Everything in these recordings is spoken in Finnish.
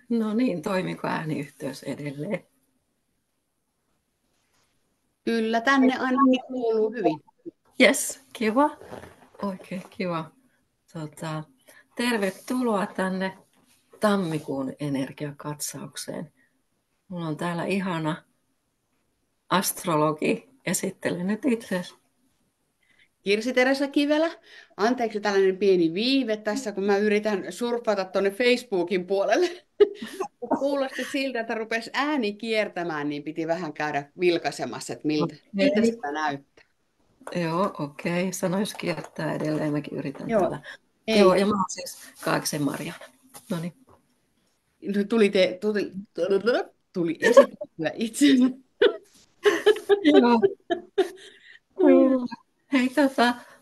No niin, toimiko ääniyhteys edelleen? Kyllä, tänne ainakin kuuluu hyvin. Yes, kiva. Oikein kiva. Tota, tervetuloa tänne tammikuun energiakatsaukseen. Mulla on täällä ihana astrologi. Esittele nyt itsesi. Kirsi-Teresa Kivelä, anteeksi tällainen pieni viive tässä, kun mä yritän surffata tuonne Facebookin puolelle. Kun kuulosti siltä, että rupesi ääni kiertämään, niin piti vähän käydä vilkaisemassa, että miltä Okei. sitä näyttää. Joo, okei. Sano, jos kiertää edelleen. Mäkin yritän Joo, täällä. Joo, ei. ja mä oon siis Kaaksen Marjana. No niin. No, tuli esitettyä itsensä. Joo, kyllä. Hei,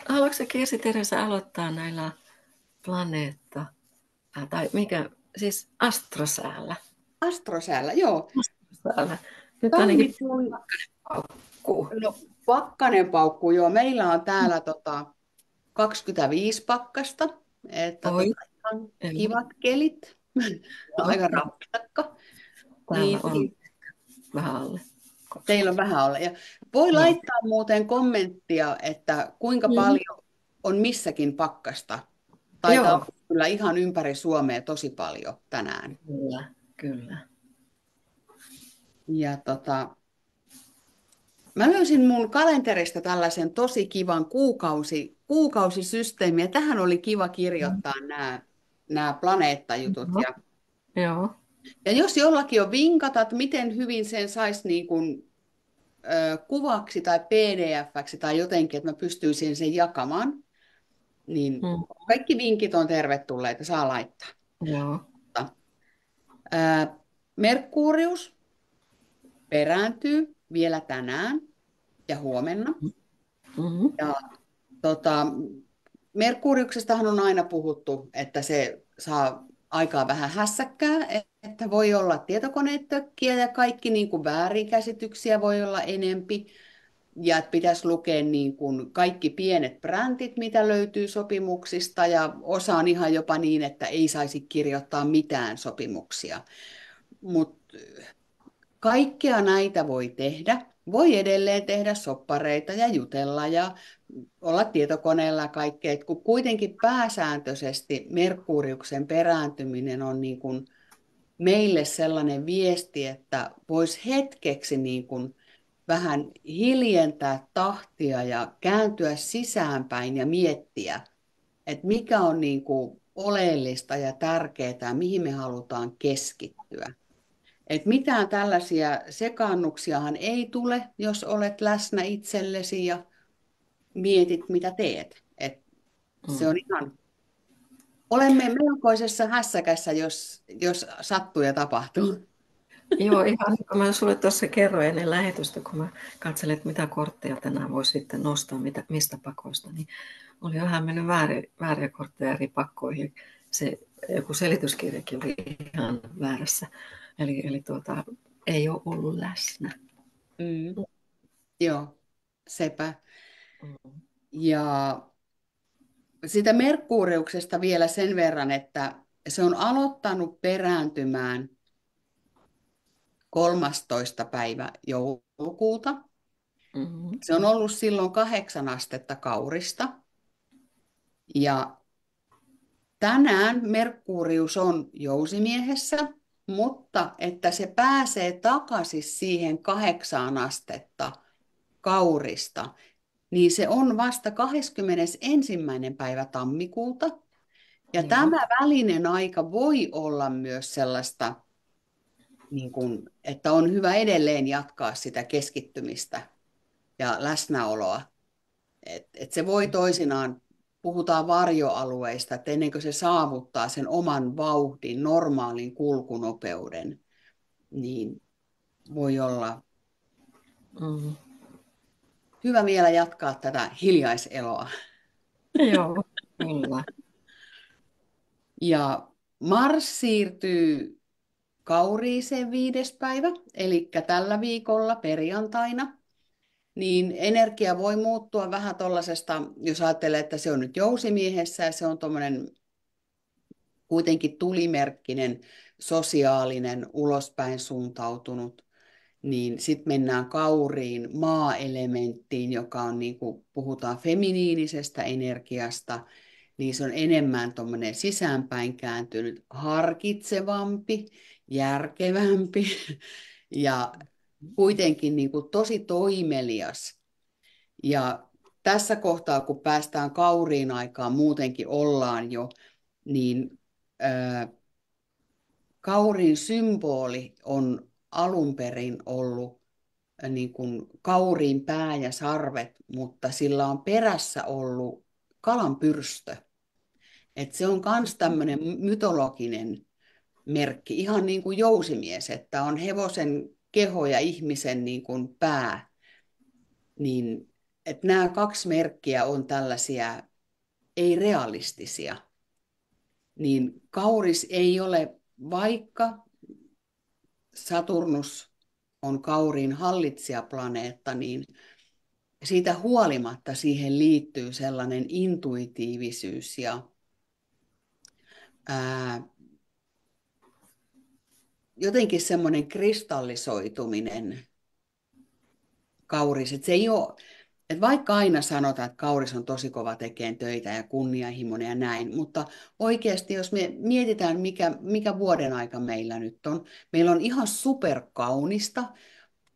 haluatko Kirsi-Teresa aloittaa näillä planeetta, tai mikä, siis astrosäällä? Astrosäällä, joo. Astrosäällä. Nyt ainakin Tammikuun, paukkuu. no pakkanen paukkuu, joo. Meillä on täällä 25 pakkasta, että Oi, ihan joo, kivat kelit, joo. aika rapsakka. Täällä Niin, on niin, vähän alle teillä 20. on vähän olla. Ja voi Joo. laittaa muuten kommenttia, että kuinka Mm. paljon on missäkin pakkasta. Taitaa Joo, olla kyllä ihan ympäri Suomea tosi paljon tänään. kyllä, kyllä. Ja mä löysin mun kalenterista tällaisen tosi kivan kuukausisysteemi, ja tähän oli kiva Mm. kirjoittaa nämä planeettajutut. Joo, joo. Ja jos jollakin on vinkata, että miten hyvin sen saisi niin kuin, kuvaksi tai PDF:ksi tai jotenkin, että mä pystyisin sen jakamaan, niin Mm. kaikki vinkit on tervetulleita, saa laittaa. Joo. Ää, Merkurius perääntyy vielä tänään ja huomenna. Mm-hmm. Ja tota, Merkuriuksestahan on aina puhuttu, että se saa aikaa vähän hässäkkää, että voi olla tietokoneet tökkiä ja kaikki niin kuin väärinkäsityksiä voi olla enempi. Ja että pitäisi lukea niin kuin kaikki pienet brändit, mitä löytyy sopimuksista, ja osa on ihan jopa niin, että ei saisi kirjoittaa mitään sopimuksia. Mutta kaikkea näitä voi tehdä. Voi edelleen tehdä soppareita ja jutella ja olla tietokoneella ja kaikkea. Et kun kuitenkin pääsääntöisesti Merkuriuksen perääntyminen on niin kuin meille sellainen viesti, että voisi hetkeksi niin kuin vähän hiljentää tahtia ja kääntyä sisäänpäin ja miettiä, että mikä on niin kuin oleellista ja tärkeää ja mihin me halutaan keskittyä. Et mitään tällaisia sekaannuksiahan ei tule, jos olet läsnä itsellesi ja mietit, mitä teet. Et se on Mm. ihan, olemme melkoisessa hässäkässä, jos sattuu ja tapahtuu. Joo, ihan niin kuin mä sulle tuossa kerroin ennen lähetystä, kun mä katselin, että mitä kortteja tänään voi sitten nostaa, mistä pakoista, niin oli vähän mennyt vääriä kortteja eri pakkoihin. Se joku selityskirjakin oli ihan väärässä. Eli ei ole ollut läsnä. Mm. Joo, sepä. Mm. Ja sitä Merkuriuksesta vielä sen verran, että se on aloittanut perääntymään 13. päivä joulukuuta. Mm-hmm. Se on ollut silloin 8 astetta Kaurista. Ja tänään Merkurius on Jousimiehessä, mutta että se pääsee takaisin siihen 8 astetta Kaurista, niin se on vasta 21. päivä tammikuuta. Ja Joo. tämä välinen aika voi olla myös sellaista, niin kuin, että on hyvä edelleen jatkaa sitä keskittymistä ja läsnäoloa. Et se voi toisinaan, puhutaan varjoalueista, että ennen kuin se saavuttaa sen oman vauhdin, normaalin kulkunopeuden, niin voi olla Mm. hyvä vielä jatkaa tätä hiljaiseloa. Joo, kyllä. Ja Mars siirtyy Kauriiseen 5. päivä, eli tällä viikolla perjantaina, niin energia voi muuttua vähän tuollaisesta, jos ajattelee, että se on nyt Jousimiehessä ja se on tuommoinen kuitenkin tulimerkkinen, sosiaalinen, ulospäin suuntautunut, niin sitten mennään kauriin, maa-elementtiin, joka on, niin kuin puhutaan feminiinisestä energiasta, niin se on enemmän tuommoinen sisäänpäin kääntynyt, harkitsevampi, järkevämpi ja kuitenkin niin kuin tosi toimelias. Ja tässä kohtaa, kun päästään kauriin aikaan, muutenkin ollaan jo, niin kauriin symboli on alun perin ollut niin kuin kauriin pää ja sarvet, mutta sillä on perässä ollut kalanpyrstö. Et se on myös tämmöinen mytologinen merkki, ihan niin kuin jousimies, että on hevosen keho ja ihmisen niin kuin pää. Niin, että nämä kaksi merkkiä on tällaisia ei-realistisia. Niin kauris ei ole, vaikka Saturnus on kauriin hallitsijaplaneetta, niin siitä huolimatta siihen liittyy sellainen intuitiivisuus ja jotenkin semmoinen kristallisoituminen kauris. Että se ei ole, että vaikka aina sanotaan, että kauris on tosi kova tekemään töitä ja kunnianhimoinen ja näin, mutta oikeasti jos me mietitään, mikä vuoden aika meillä nyt on, meillä on ihan superkaunista,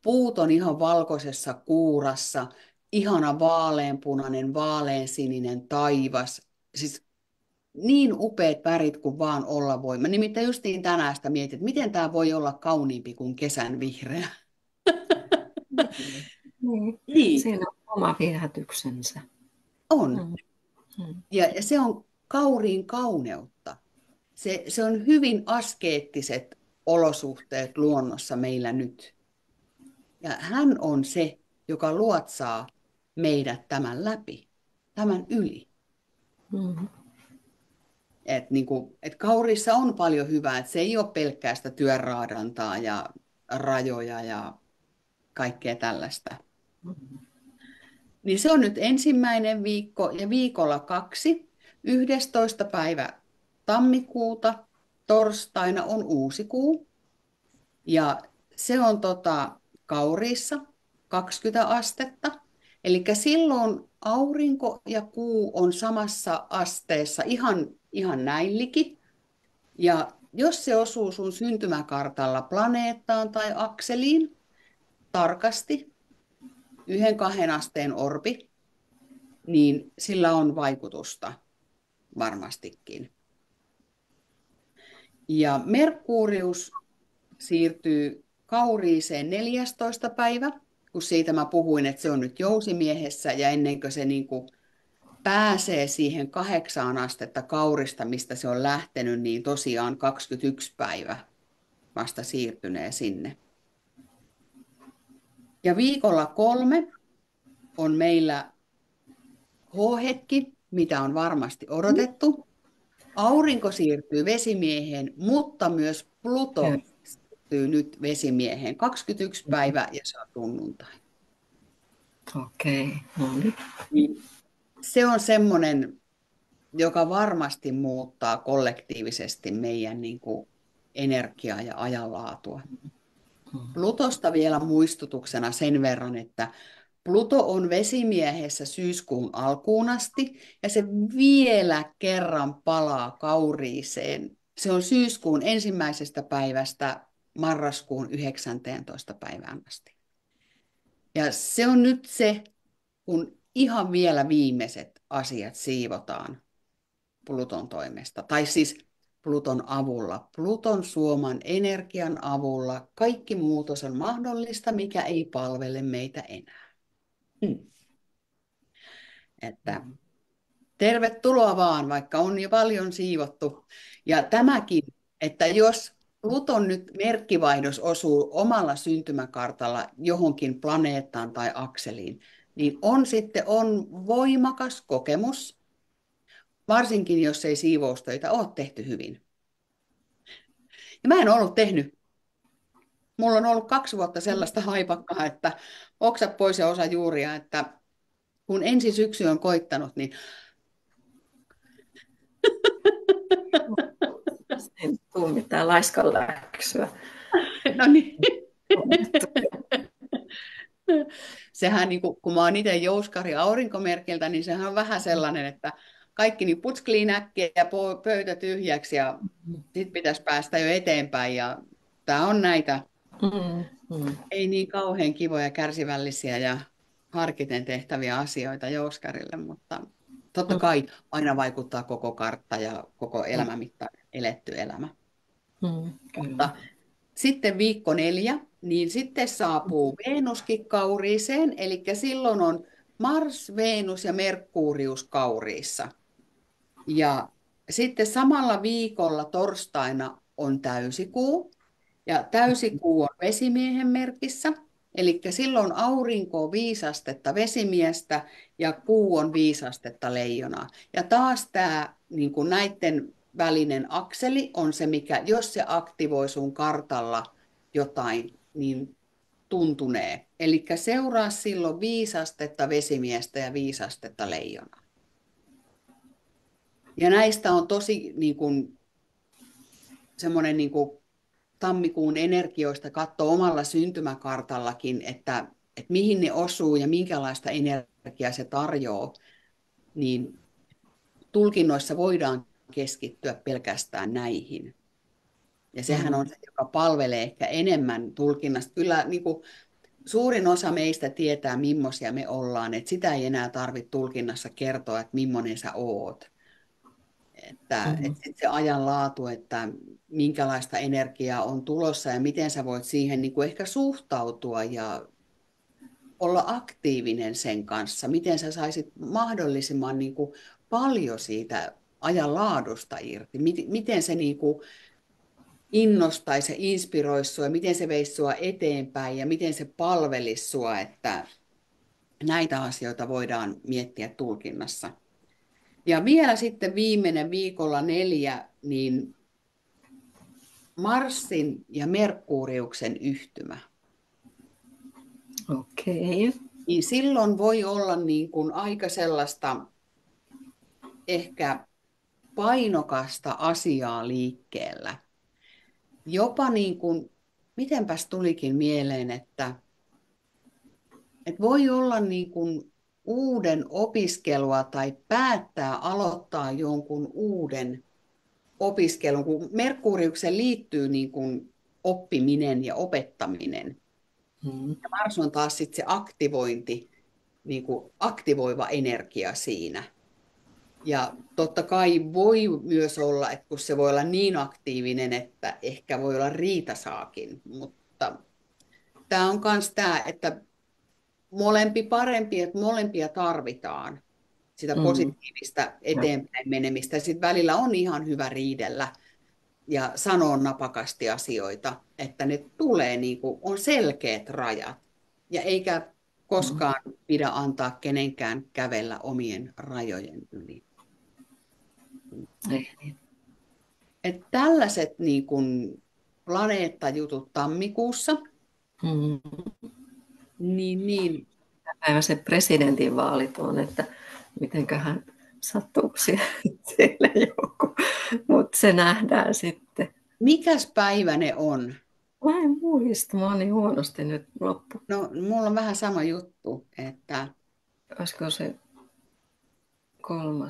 puut on ihan valkoisessa kuurassa, ihana vaaleanpunainen, vaaleansininen taivas, siis niin upeat värit kuin vaan olla voi. Mä nimittäin justiin tänään sitä mietin, että miten tämä voi olla kauniimpi kuin kesän vihreä. Niin. Niin, Siinä on oma viehätyksensä. on. Mm. Mm. Ja se on kauriin kauneutta. Se on hyvin askeettiset olosuhteet luonnossa meillä nyt. Ja hän on se, joka luotsaa meidät tämän läpi, tämän yli. Mm. Et kauriissa on paljon hyvää, että se ei ole pelkkää sitä työraadantaa ja rajoja ja kaikkea tällaista. Niin se on nyt ensimmäinen viikko ja viikolla 2, 11. päivä tammikuuta, torstaina on uusi kuu. Ja se on kauriissa 20 astetta. Eli silloin aurinko ja kuu on samassa asteessa ihan näin liki. Ja jos se osuu sun syntymäkartalla planeettaan tai akseliin tarkasti, 1-2 asteen orbi, niin sillä on vaikutusta varmastikin. Ja Merkurius siirtyy kauriiseen 14. päivä, kun siitä mä puhuin, että se on nyt jousimiehessä ja ennen kuin se niin kuin pääsee siihen 8 astetta kaurista, mistä se on lähtenyt, niin tosiaan 21 päivä vasta siirtynee sinne. Ja viikolla 3 on meillä H-hetki, mitä on varmasti odotettu. Aurinko siirtyy vesimieheen, mutta myös Pluto siirtyy nyt vesimieheen. 21 päivää ja se on sunnuntai. Okei, no niin. Se on semmoinen, joka varmasti muuttaa kollektiivisesti meidän niin kuin energiaa ja ajanlaatua. Plutosta vielä muistutuksena sen verran, että Pluto on vesimiehessä syyskuun alkuun asti ja se vielä kerran palaa kauriiseen. Se on syyskuun 1. päivästä marraskuun 19. päivään asti. Ja se on nyt se, kun ihan vielä viimeiset asiat siivotaan Pluton toimesta. Tai siis Pluton avulla, Pluton suoman energian avulla. Kaikki muutos on mahdollista, mikä ei palvele meitä enää. Että tervetuloa vaan, vaikka on jo paljon siivottu. Ja tämäkin, että jos Pluton nyt merkkivaihdos osuu omalla syntymäkartalla johonkin planeettaan tai akseliin, niin on voimakas kokemus, varsinkin jos ei siivoustöitä ole tehty hyvin. Ja mä en ollut tehnyt. Mulla on ollut 2 vuotta sellaista haipakkaa, että oksa pois ja osa juuria, että kun ensi syksy on koittanut, niin En tule mitään laiskan läksyä. No niin. Sehän, niin kun mä oon itse jouskari aurinkomerkiltä, niin sehän on vähän sellainen, että kaikki niin putskliin äkkiä ja pöytä tyhjäksi ja sitten pitäisi päästä jo eteenpäin. Ja tämä on näitä ei niin kauhean kivoja, kärsivällisiä ja harkiten tehtäviä asioita jouskarille, mutta totta kai aina vaikuttaa koko kartta ja koko elämänmittainen eletty elämä. Kyllä. Sitten viikko 4, niin sitten saapuu Venuskin kauriiseen, eli silloin on Mars, Venus ja Merkurius kauriissa. Ja sitten samalla viikolla torstaina on täysikuu, ja täysikuu on vesimiehen merkissä, eli silloin aurinko on 5 astetta vesimiestä ja kuu on 5 astetta leijonaa. Ja taas tämä niin kuin näiden välinen akseli on se, mikä, jos se aktivoi sun kartalla jotain, niin tuntunee. Eli seuraa silloin 5 astetta vesimiestä ja 5 astetta leijonaa. Ja näistä on tosi niin kuin, semmoinen niin kuin tammikuun energioista katsoo omalla syntymäkartallakin, että mihin ne osuu ja minkälaista energiaa se tarjoaa, niin tulkinnoissa voidaan keskittyä pelkästään näihin. Ja sehän on se, joka palvelee ehkä enemmän tulkinnasta. Kyllä niin kuin suurin osa meistä tietää, millaisia me ollaan, että sitä ei enää tarvitse tulkinnassa kertoa, että millainen sä oot. Että sit se ajanlaatu, että minkälaista energiaa on tulossa ja miten sä voit siihen niin kuin ehkä suhtautua ja olla aktiivinen sen kanssa. Miten sä saisit mahdollisimman niin kuin paljon siitä ajanlaadusta irti. Miten se niin kuin innostaisi ja inspiroisi sua, miten se veisi sua eteenpäin ja miten se palvelisi sua, että näitä asioita voidaan miettiä tulkinnassa. Ja vielä sitten viimeinen viikolla 4, niin Marsin ja Merkuriuksen yhtymä. Okei. Niin silloin voi olla niin kuin aika sellaista ehkä painokasta asiaa liikkeellä. Jopa niin kuin, mitenpäs tulikin mieleen, että voi olla niin kuin uuden opiskelua tai päättää aloittaa jonkun uuden opiskelun, kun Merkuriukseen liittyy niin kuin oppiminen ja opettaminen. Ja Mars on taas sitten se aktivointi, niin kuin aktivoiva energia siinä. Ja totta kai voi myös olla, että kun se voi olla niin aktiivinen, että ehkä voi olla riitasaakin, mutta tämä on myös tämä, että molempi parempi, että molempia tarvitaan, sitä positiivista eteenpäin menemistä. Sitten välillä on ihan hyvä riidellä ja sanoa napakasti asioita, että ne tulee niin kuin, on selkeät rajat. Ja eikä koskaan pidä antaa kenenkään kävellä omien rajojen yli. Että tällaiset niin kuin planeettajutut tammikuussa, niin Päivä se presidentinvaalit on, että mitenköhän sattuu siellä joku, mutta se nähdään sitten. mikäs päivä ne on? Mä en muista, mä oon niin huonosti nyt loppu. No, mulla on vähän sama juttu, että Olisiko se 3.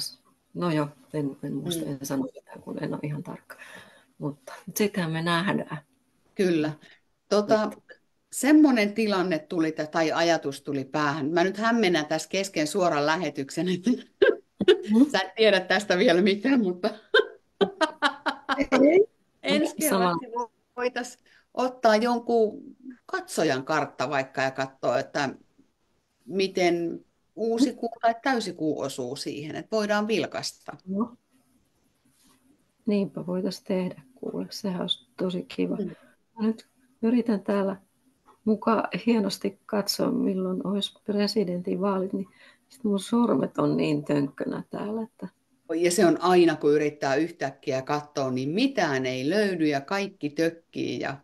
No joo, en muista, en sano mitään, kun en ole ihan tarkka. Mutta sitähän me nähdään. Kyllä. Semmoinen tilanne tuli, tai ajatus tuli päähän. Mä nyt hämmennän tässä kesken suoran lähetyksen, että sä et tiedä tästä vielä mitään, mutta ensi kerraksi voitaisiin ottaa jonkun katsojan kartta vaikka ja katsoa, että miten uusi kuu tai täysikuu osuu siihen, että voidaan vilkaista. No. Niinpä voitaisiin tehdä, kuule. Sehän olisi tosi kiva. Mä nyt yritän täällä mukaan hienosti katsoa, milloin olisi presidentinvaalit, niin sitten mun sormet on niin tönkkönä täällä, että... Ja se on aina, kun yrittää yhtäkkiä katsoa, niin mitään ei löydy ja kaikki tökkii. Ja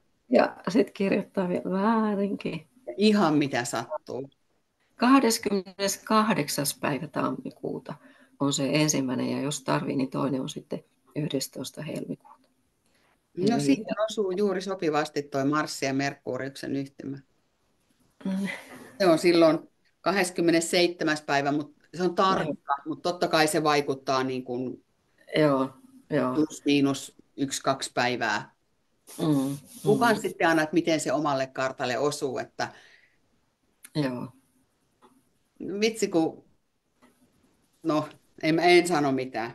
sitten kirjoittaa vielä väärinkin. Ihan mitä sattuu. 28. päivä tammikuuta on se ensimmäinen, ja jos tarvii, niin toinen on sitten 11. helmikuuta. No siihen osuu juuri sopivasti toi Marssi ja Merkuriuksen yhtymä. Mm, Se on silloin 27. päivä, mutta se on joo, tarkka, mutta totta kai se vaikuttaa niin kuin joo, joo. plus miinus 1-2 päivää. Mm, Kukaan mm, sitten aina, että miten se omalle kartalle osuu, että joo. vitsi kun, no en sano mitään.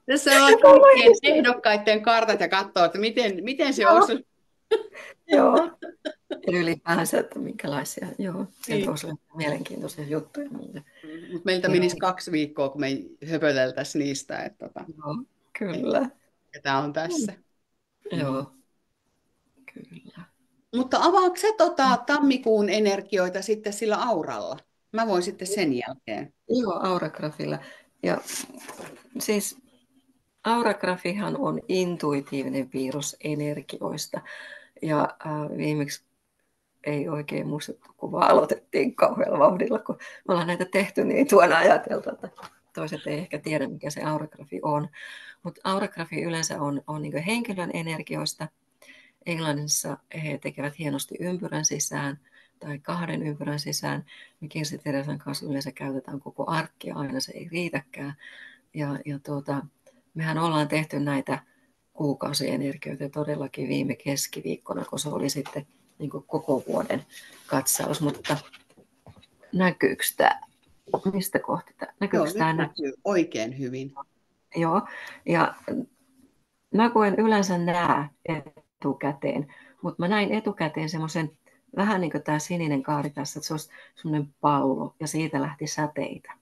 Tässä on kaikkien ehdokkaiden kartat ja katsoo, että miten se Joo, osuu. joo. Ja ylipäänsä, että minkälaisia, joo, sieltä Niin. olisi mielenkiintoisia juttuja mulle. Mutta meiltä menisi Joo, 2 viikkoa, kun me ei höpöteltäisi niistä, että joo, kyllä. tämä on Mm. tässä. Mm. Joo, kyllä. Mutta avaatko sä tammikuun energioita sitten sillä auralla? Mä voin sitten sen jälkeen. Joo, auragrafilla. Ja siis auragrafihan on intuitiivinen piirros energioista. Ja viimeksi ei oikein muistettu, kun vaan aloitettiin kauhealla vauhdilla, kun me ollaan näitä tehty, niin tuona ajateltu, että toiset ei ehkä tiedä, mikä se auragrafi on. Mutta auragrafi yleensä on niin henkilön energioista. Englannissa he tekevät hienosti ympyrän sisään tai 2 ympyrän sisään. Me Kirsi Teresan kanssa yleensä käytetään koko arkkia, aina se ei riitäkään. Mehän ollaan tehty näitä kuukausienergioita todellakin viime keskiviikkona, kun se oli sitten niin koko vuoden katsaus, mutta näkyykö tämä? Mistä kohti tämä? Joo, Näkyykö nyt tämä? näkyy oikein hyvin. Joo, ja mä en yleensä näe etukäteen, mutta mä näin etukäteen semmoisen, vähän niin kuin tämä sininen kaari tässä, että se olisi semmoinen pallo ja siitä lähti säteitä,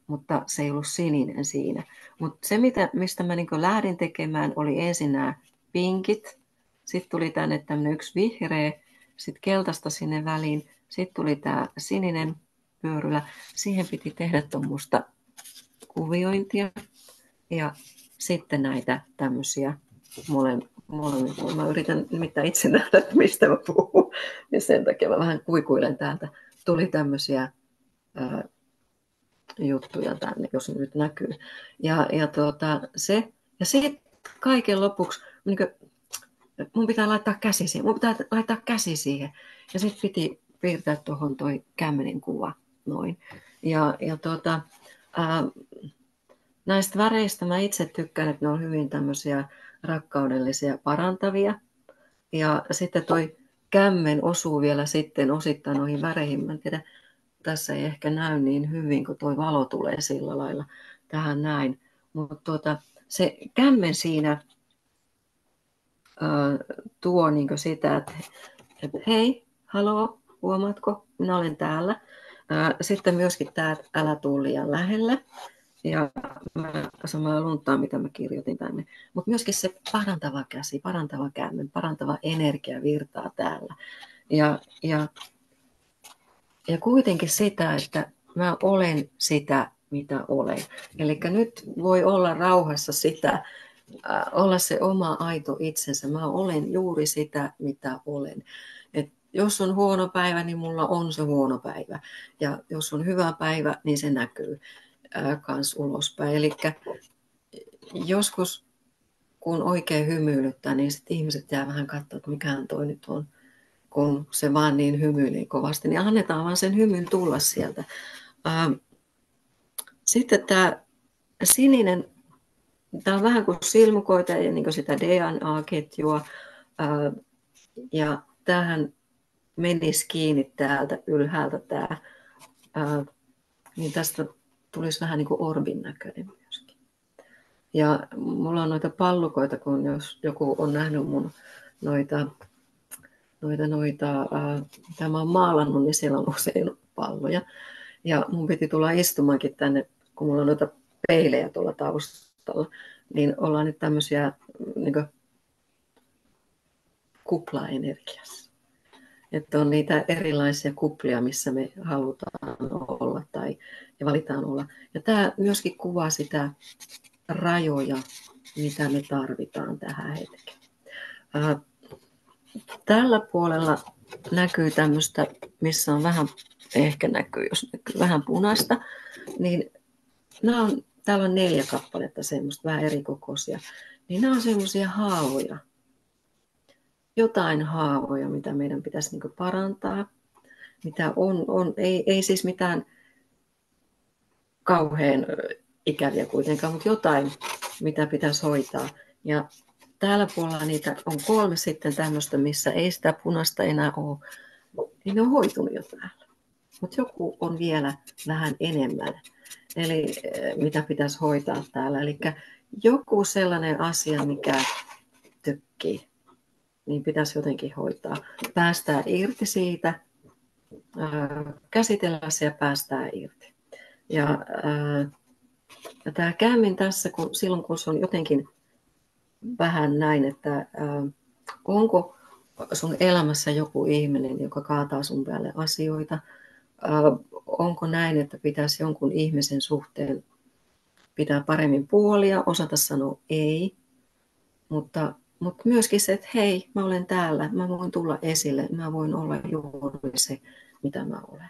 mutta se ei ollut sininen siinä. Mutta se, mistä mä niin lähdin tekemään, oli ensin nämä pinkit, sitten tuli tänne tämmöinen yksi vihreä, sitten keltaista sinne väliin, sitten tuli tämä sininen pyörylä, siihen piti tehdä tuommoista kuviointia ja sitten näitä tämmöisiä molemmin. Mä yritän nimittäin itse nähdä, että mistä mä puhun, ja sen takia mä vähän kuikuilen täältä. Tuli tämmöisiä juttuja tänne, jos nyt näkyy. Ja sitten kaiken lopuksi niin mun pitää laittaa käsi siihen. Ja sitten piti piirtää tuohon toi kämmenen kuva noin. Näistä väreistä mä itse tykkään, että ne on hyvin tämmöisiä rakkaudellisia, parantavia. Ja sitten toi kämmen osuu vielä sitten osittain noihin väreihin. Mä en tiedä, tässä ei ehkä näy niin hyvin, kun toi valo tulee sillä lailla tähän näin. Mutta se kämmen siinä tuo niin sitä, että hei, haloo, huomaatko, minä olen täällä. Sitten myöskin tämä, että älä tule liian lähelle. Ja mä samaa luntaa, mitä mä kirjoitin tänne. Mutta myöskin se parantava käsi, parantava kämmen, parantava energia virtaa täällä. Ja kuitenkin sitä, että mä olen sitä, mitä olen. Eli nyt voi olla rauhassa sitä, olla se oma aito itsensä. Mä olen juuri sitä, mitä olen. Et jos on huono päivä, niin mulla on se huono päivä. Ja jos on hyvä päivä, niin se näkyy kans ulospäin. Eli joskus, kun oikein hymyilyttää, niin sit ihmiset jää vähän katsoa, että mikähän toi nyt on, kun se vaan niin hymyilee kovasti, niin annetaan vaan sen hymyn tulla sieltä. Sitten tämä sininen, tämä on vähän kuin silmukoita ja niin kuin sitä DNA-ketjua, ja tämähän menisi kiinni täältä ylhäältä tämä, niin tästä tulisi vähän niin kuin orbin näköinen myöskin. Ja mulla on noita pallukoita, kun jos joku on nähnyt mun noita mitä mä oon maalannut, niin siellä on usein palloja. Ja mun piti tulla istumaankin tänne, kun mulla on noita peilejä tuolla taustalla, niin ollaan nyt tämmöisiä niin kuin kuplaenergiassa. Että on niitä erilaisia kuplia, missä me halutaan olla ja valitaan olla. Ja tämä myöskin kuvaa sitä rajoja, mitä me tarvitaan tähän hetkeen. Tällä puolella näkyy tämmöistä, missä on vähän, ehkä näkyy, jos näkyy vähän punaista, niin nämä on täällä on 4 kappaletta semmoista vähän erikokoisia, niin nämä on semmoisia haavoja, jotain haavoja, mitä meidän pitäisi niin parantaa, mitä on ei siis mitään kauhean ikäviä kuitenkaan, mutta jotain, mitä pitäisi hoitaa. Ja täällä puolella niitä on 3 sitten tämmöistä, missä ei sitä punaista enää ole, niin ne on hoitunut jo täällä. Mutta joku on vielä vähän enemmän, eli mitä pitäisi hoitaa täällä. Eli joku sellainen asia, mikä tökkii, niin pitäisi jotenkin hoitaa. Päästää irti siitä, käsitellä se ja päästää irti. Ja tämä kämmin tässä, silloin kun se on jotenkin vähän näin, että onko sun elämässä joku ihminen, joka kaataa sun päälle asioita, onko näin, että pitäisi jonkun ihmisen suhteen pitää paremmin puolia, osata sanoa ei, mutta myöskin se, että hei, mä olen täällä, mä voin tulla esille, mä voin olla juuri se, mitä mä olen.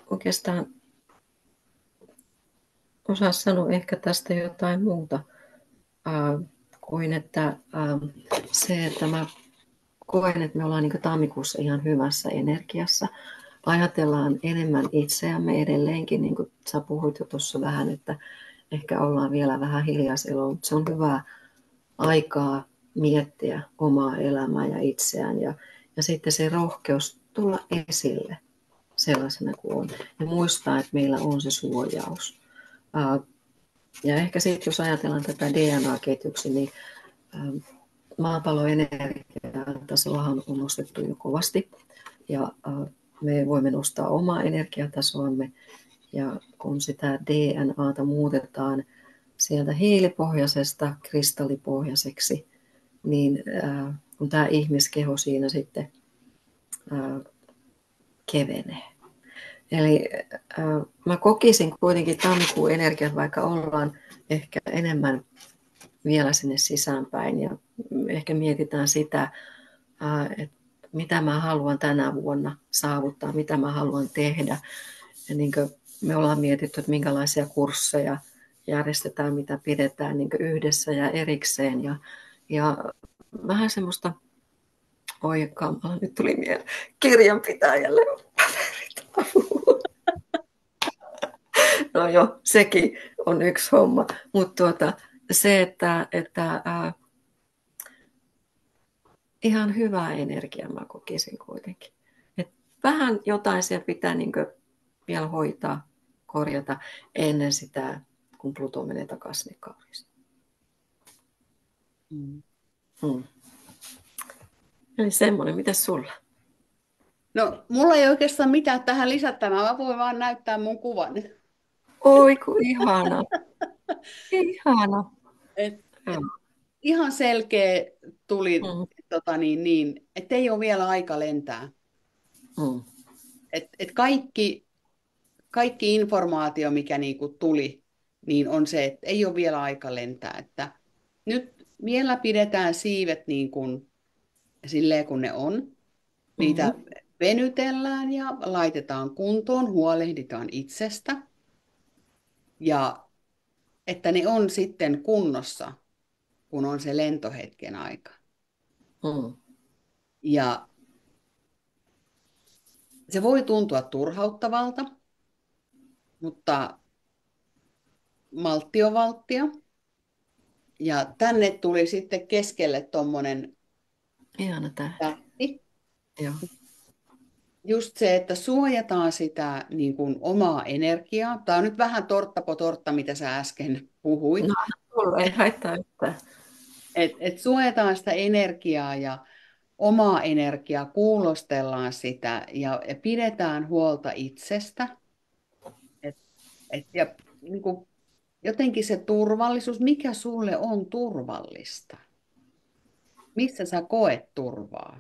Oikeastaan osaa sanoa ehkä tästä jotain muuta kuin, että se, että mä koen, että me ollaan niin tammikuussa ihan hyvässä energiassa. Ajatellaan enemmän itseämme edelleenkin, niin kuin sä puhuit jo tuossa vähän, että ehkä ollaan vielä vähän hiljaiseloa, mutta se on hyvää aikaa miettiä omaa elämää ja itseään ja sitten se rohkeus tulla esille sellaisena kuin on ja muistaa, että meillä on se suojaus. Ja ehkä sitten, jos ajatellaan tätä DNA-ketjuksi, niin maapalloenergiatasoahan on nostettu jo kovasti ja me voimme nostaa omaa energiatasoamme ja kun sitä DNAta muutetaan sieltä hiilipohjaisesta kristallipohjaiseksi, niin kun tämä ihmiskeho siinä sitten kevenee. Eli mä kokisin kuitenkin tammikuun energiat, vaikka ollaan ehkä enemmän vielä sinne sisäänpäin ja ehkä mietitään sitä, että mitä mä haluan tänä vuonna saavuttaa, mitä mä haluan tehdä. Ja niin kuin me ollaan mietitty, että minkälaisia kursseja järjestetään, mitä pidetään niin kuin yhdessä ja erikseen. Ja vähän semmoista, oi kamala, nyt tuli mieleen, kirjanpitäjälle paperit avulla. No joo, sekin on yksi homma. Mutta se, että ihan hyvää energiaa mä kokisin kuitenkin. Et vähän jotain siellä pitää niin vielä hoitaa, korjata ennen sitä, kun Pluto menee takaisin Kauriin. Eli semmoinen, mitäs sulla? No, mulla ei oikeastaan mitään tähän lisättävää, mä voin vaan näyttää mun kuvan. Oi, kun ihana. Ihana. Ihan selkeä tuli, että ei ole vielä aika lentää. Et kaikki informaatio, mikä niinku tuli, niin on se, että ei ole vielä aika lentää. Että nyt vielä pidetään siivet niin kuin silleen, kun ne on. Niitä venytellään ja laitetaan kuntoon, huolehditaan itsestä. Ja että ne on sitten kunnossa, kun on se lentohetken aika. Ja se voi tuntua turhauttavalta, mutta maltti on valttia. Ja tänne tuli sitten keskelle tuommoinen ihana tähti. Joo. Just se, että suojataan sitä niin kuin omaa energiaa. Tämä on nyt vähän tortta po tortta, mitä sä äsken puhuit. No, mulla ei haittaa yhtään. Et suojataan sitä energiaa ja omaa energiaa, kuulostellaan sitä ja pidetään huolta itsestä. Ja niin kuin, jotenkin se turvallisuus, mikä sulle on turvallista? Missä sä koet turvaa?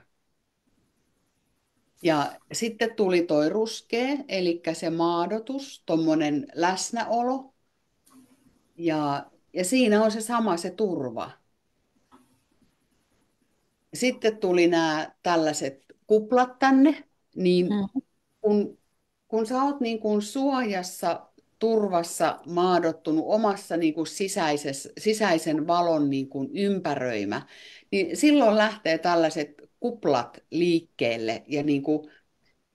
Ja sitten tuli toi ruskea, eli se maadotus, tuommoinen läsnäolo. Ja siinä on se sama, se turva. Sitten tuli nämä tällaiset kuplat tänne, niin kun sä oot niin kuin suojassa turvassa maadottunut omassa niin kuin sisäisen valon niin kuin ympäröimä, niin silloin lähtee tällaiset kuplat liikkeelle. Ja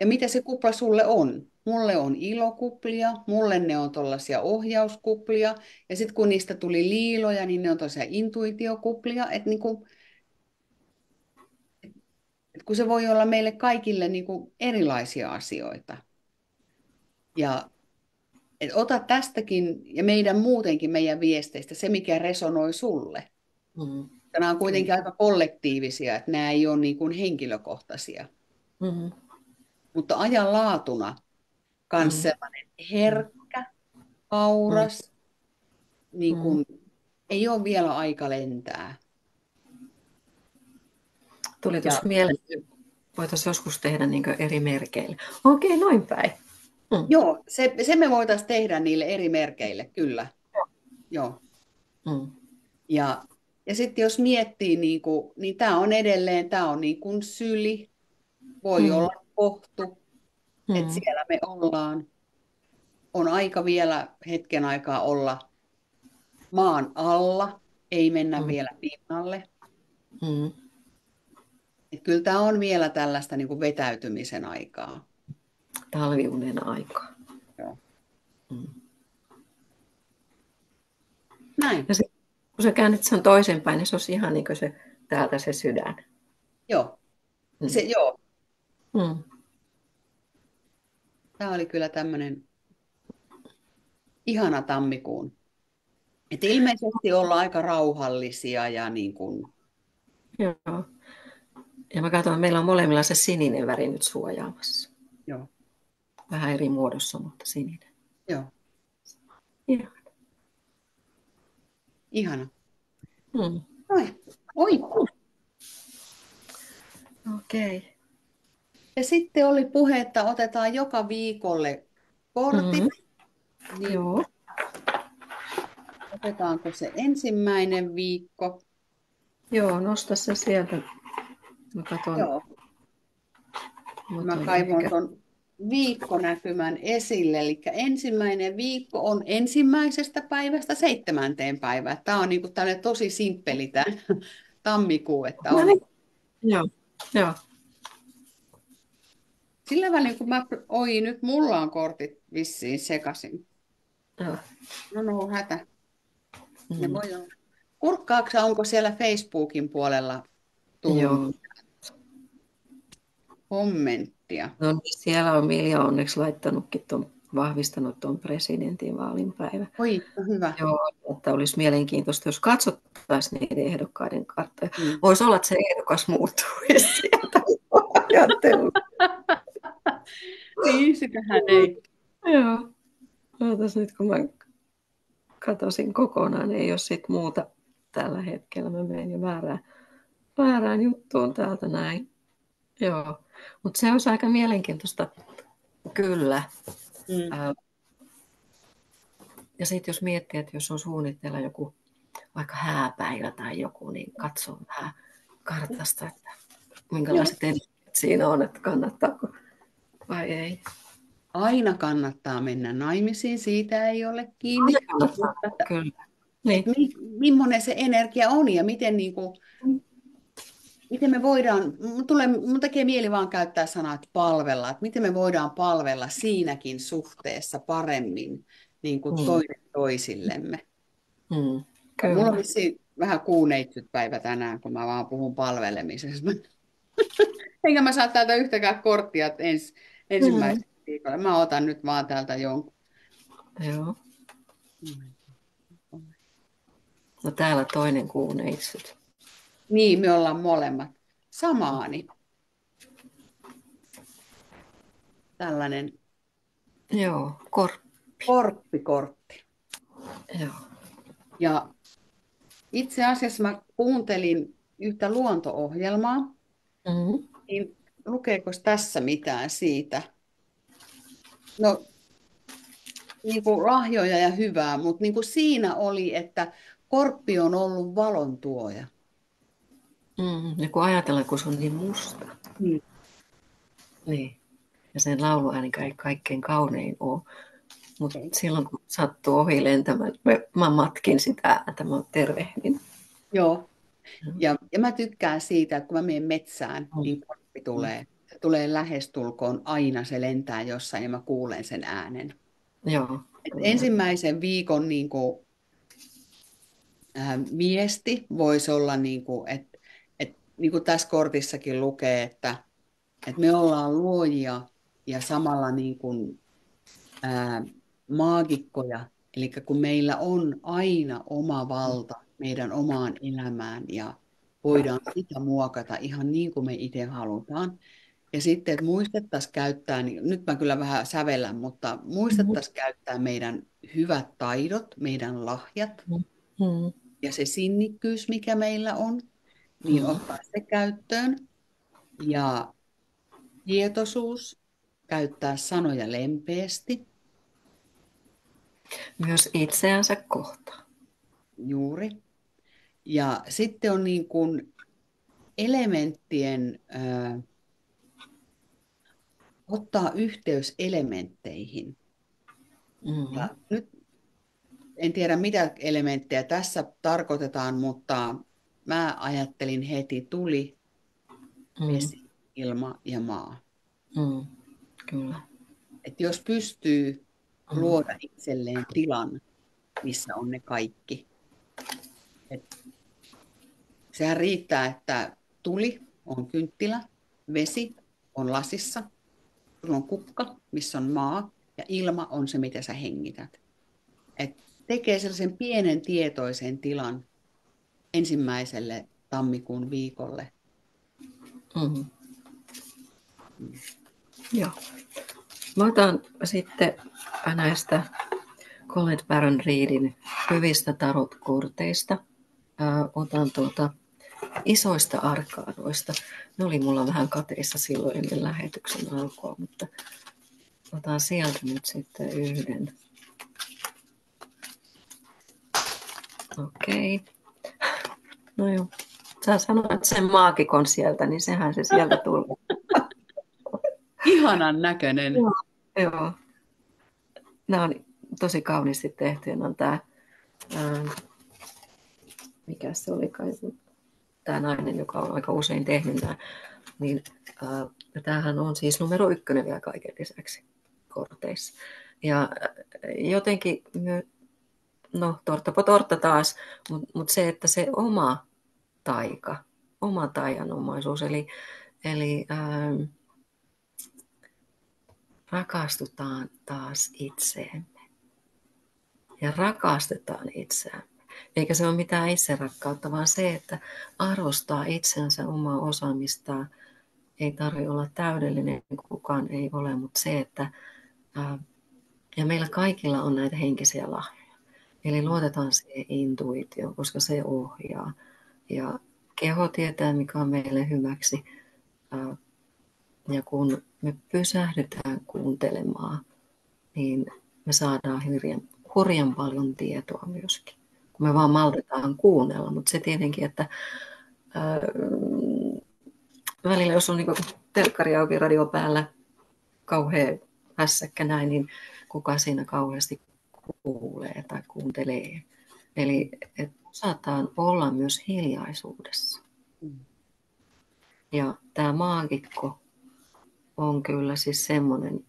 mitä se kupla sulle on? Mulle on ilokuplia, mulle ne on tuollaisia ohjauskuplia, ja sitten kun niistä tuli liiloja, niin ne on tuollaisia intuitiokuplia, että niinku, et kun se voi olla meille kaikille niinku erilaisia asioita. Ja et ota tästäkin ja meidän muutenkin meidän viesteistä se, mikä resonoi sulle. Mm. Nämä on Kyllä. kuitenkin aika kollektiivisia, että nämä ei ole niin kuin henkilökohtaisia. Mm. Mutta ajanlaatuna myös Mm. sellainen Mm. herkkä, Mm. auras, niin Mm. kuin, ei ole vielä aika lentää. Tuli tuossa Ja mieleen, että voitaisiin joskus tehdä niin eri merkeillä. Okei, noin päin. Mm. joo, se me voitaisiin tehdä niille eri merkeille, kyllä. Joo. Mm. Ja sitten jos miettii, niin tämä on edelleen, tämä on niin kuin syli, voi Mm. olla kohtu, että Mm. siellä me ollaan. On aika vielä hetken aikaa olla maan alla, ei mennä Mm. vielä pinnalle. Mm. Et kyllä tämä on vielä tällaista niin kuin vetäytymisen aikaa. Talviunen aika. Joo. Mm. Näin, Ja sit, kun sä käännet sen toisenpäin, niin se olisi ihan niin kuin se, täältä se sydän. joo. Mm. Joo. Mm. Tämä oli kyllä tämmöinen ihana tammikuun. Et ilmeisesti ollaan aika rauhallisia ja niin kuin, Joo. Ja mä katson, että meillä on molemmilla se sininen väri nyt suojaamassa. joo, Vähän eri muodossa, mutta sininen. joo, Ihan. ihana. Mm. Oi. Okei. Ja sitten oli puhe, että otetaan joka viikolle kortit, Mm. niin Joo. otetaanko se ensimmäinen viikko? Joo, nosta se sieltä. Mä katson. Joo, mä kaivoin tuon viikkonäkymän esille, eli ensimmäinen viikko on ensimmäisestä päivästä 7. päivään. Tämä on niin kuin tämmöinen tosi simppeli tämä tammikuu, että No on niin. Joo. Joo. sillä välin, kun nyt mulla on kortit vissiin sekaisin. Joo. No hätä. Ne Mm. voi olla. Kurkkaaksa, onko siellä Facebookin puolella tullut Joo. kommenttia? No niin, siellä on Milja onneksi laittanutkin vahvistanut tuon presidentinvaalin päivän. Oi, no hyvä. Joo, että olisi mielenkiintoista, jos katsottaisiin niiden ehdokkaiden karttoja. Mm. Voisi olla, että se ehdokas muuttuisi sieltä ajattelua. Niin, sitähän ei. Joo. Ootas nyt, kun mä katosin kokonaan, ei ole sit muuta tällä hetkellä. Mä menen jo väärään juttuun täältä näin. Joo, mutta se olisi aika mielenkiintoista, kyllä. Mm. Ja sitten jos miettii, että jos on suunnitteilla joku vaikka hääpäivä tai joku, niin katso vähän kartasta, että minkälaiset energiat siinä on, että kannattaako vai ei. Aina kannattaa mennä naimisiin, siitä ei ole kiinni. Kannattaa, kyllä. Niin. Millainen se energia on ja miten me voidaan, mun tekee mieli vaan käyttää sanaa, että palvella, että miten me voidaan palvella siinäkin suhteessa paremmin niin kuin toinen toisillemme. Kyllä. Mulla on vissiin vähän kuuneitsyt-päivä tänään, kun mä vaan puhun palvelemisesta. Enkä mä saa täältä yhtäkään korttia ensimmäisen viikolla. Mä otan nyt vaan täältä jonkun. Joo. No täällä toinen kuuneitsyt. Niin, me ollaan molemmat. Samaani. Tällainen Joo, korppikortti. Joo. Ja itse asiassa mä kuuntelin yhtä luonto-ohjelmaa, niin lukeeko tässä mitään siitä? No, niin kuin lahjoja ja hyvää, mutta niin kuin siinä oli, että korppi on ollut valon tuoja. Ja kun ajatellaan, kun se on niin musta. Niin. Ja sen lauluääni ei kaikkein kaunein ole. Mutta Okei. silloin kun sattuu ohi lentämään, mä matkin sitä ääntä, mä tervehdin. Joo. Ja mä tykkään siitä, että kun mä menen metsään, niin korppi Mm. tulee. Se tulee lähestulkoon aina, se lentää jossain ja mä kuulen sen äänen. Joo, Et kyllä. ensimmäisen viikon niin kuin, viesti voisi olla, niin kuin, että niin kuin tässä kortissakin lukee, että me ollaan luojia ja samalla niin kuin, ää, maagikkoja. Eli kun meillä on aina oma valta meidän omaan elämään ja voidaan sitä muokata ihan niin kuin me itse halutaan. Ja sitten, että muistettaisiin käyttää, niin nyt mä kyllä vähän sävellän, mutta Mm. muistettaisiin käyttää meidän hyvät taidot, meidän lahjat Mm. ja se sinnikkyys, mikä meillä on, niin Mm. ottaa se käyttöön. Ja tietoisuus, käyttää sanoja lempeästi, Myös itseänsä kohtaan. juuri. Ja sitten on niin kuin elementtien, ottaa yhteys elementteihin. Mm. Ja nyt en tiedä, mitä elementtejä tässä tarkoitetaan, mutta mä ajattelin heti tuli, Mm. vesi, ilma ja maa. Mm. Kyllä. Että jos pystyy Mm. luoda itselleen tilan, missä on ne kaikki. Et sehän riittää, että tuli on kynttilä, vesi on lasissa, sulla on kukka, missä on maa, ja ilma on se, mitä sä hengität. Et tekee sellaisen pienen tietoisen tilan ensimmäiselle tammikuun viikolle. Mm. Joo. Mä otan sitten näistä Colette Baron Reedin hyvistä tarotkorteista. Otan isoista arkaanoista. Ne oli mulla vähän kateissa silloin ennen lähetyksen alkua, mutta otan sieltä nyt sitten yhden. Okei. No joo. Sä sanoit sen maagikon sieltä, niin sehän se sieltä tuli. Ihanan näköinen. Joo. Joo. Nämä on tosi kauniisti tehty. Ja on tämä, mikä se oli kai, tämä nainen, joka on aika usein tehnyt nämä, niin tämähän on siis numero 1 vielä kaiken lisäksi korteissa. Ja jotenkin, no torttapa tortta taas, mutta se, että se oma taika, oma taianomaisuus, eli rakastutaan taas itseemme ja rakastetaan itseämme. Eikä se ole mitään itserakkautta, vaan se, että arvostaa itsensä omaa osaamistaan. Ei tarvitse olla täydellinen, kukaan ei ole, mutta se, että ja meillä kaikilla on näitä henkisiä lahjoja. Eli luotetaan siihen intuitioon, koska se ohjaa. Ja keho tietää, mikä on meille hyväksi. Ja kun me pysähdytään kuuntelemaan, niin me saadaan hurjan paljon tietoa myöskin. Kun me vaan maltetaan kuunnella, mutta se tietenkin, että välillä jos on niin telkkari auki, radio päällä, kauhea hässäkkä näin, niin kuka siinä kauheasti kuulee tai kuuntelee. Eli että osataan olla myös hiljaisuudessa. Ja tämä maagikko on kyllä siis semmoinen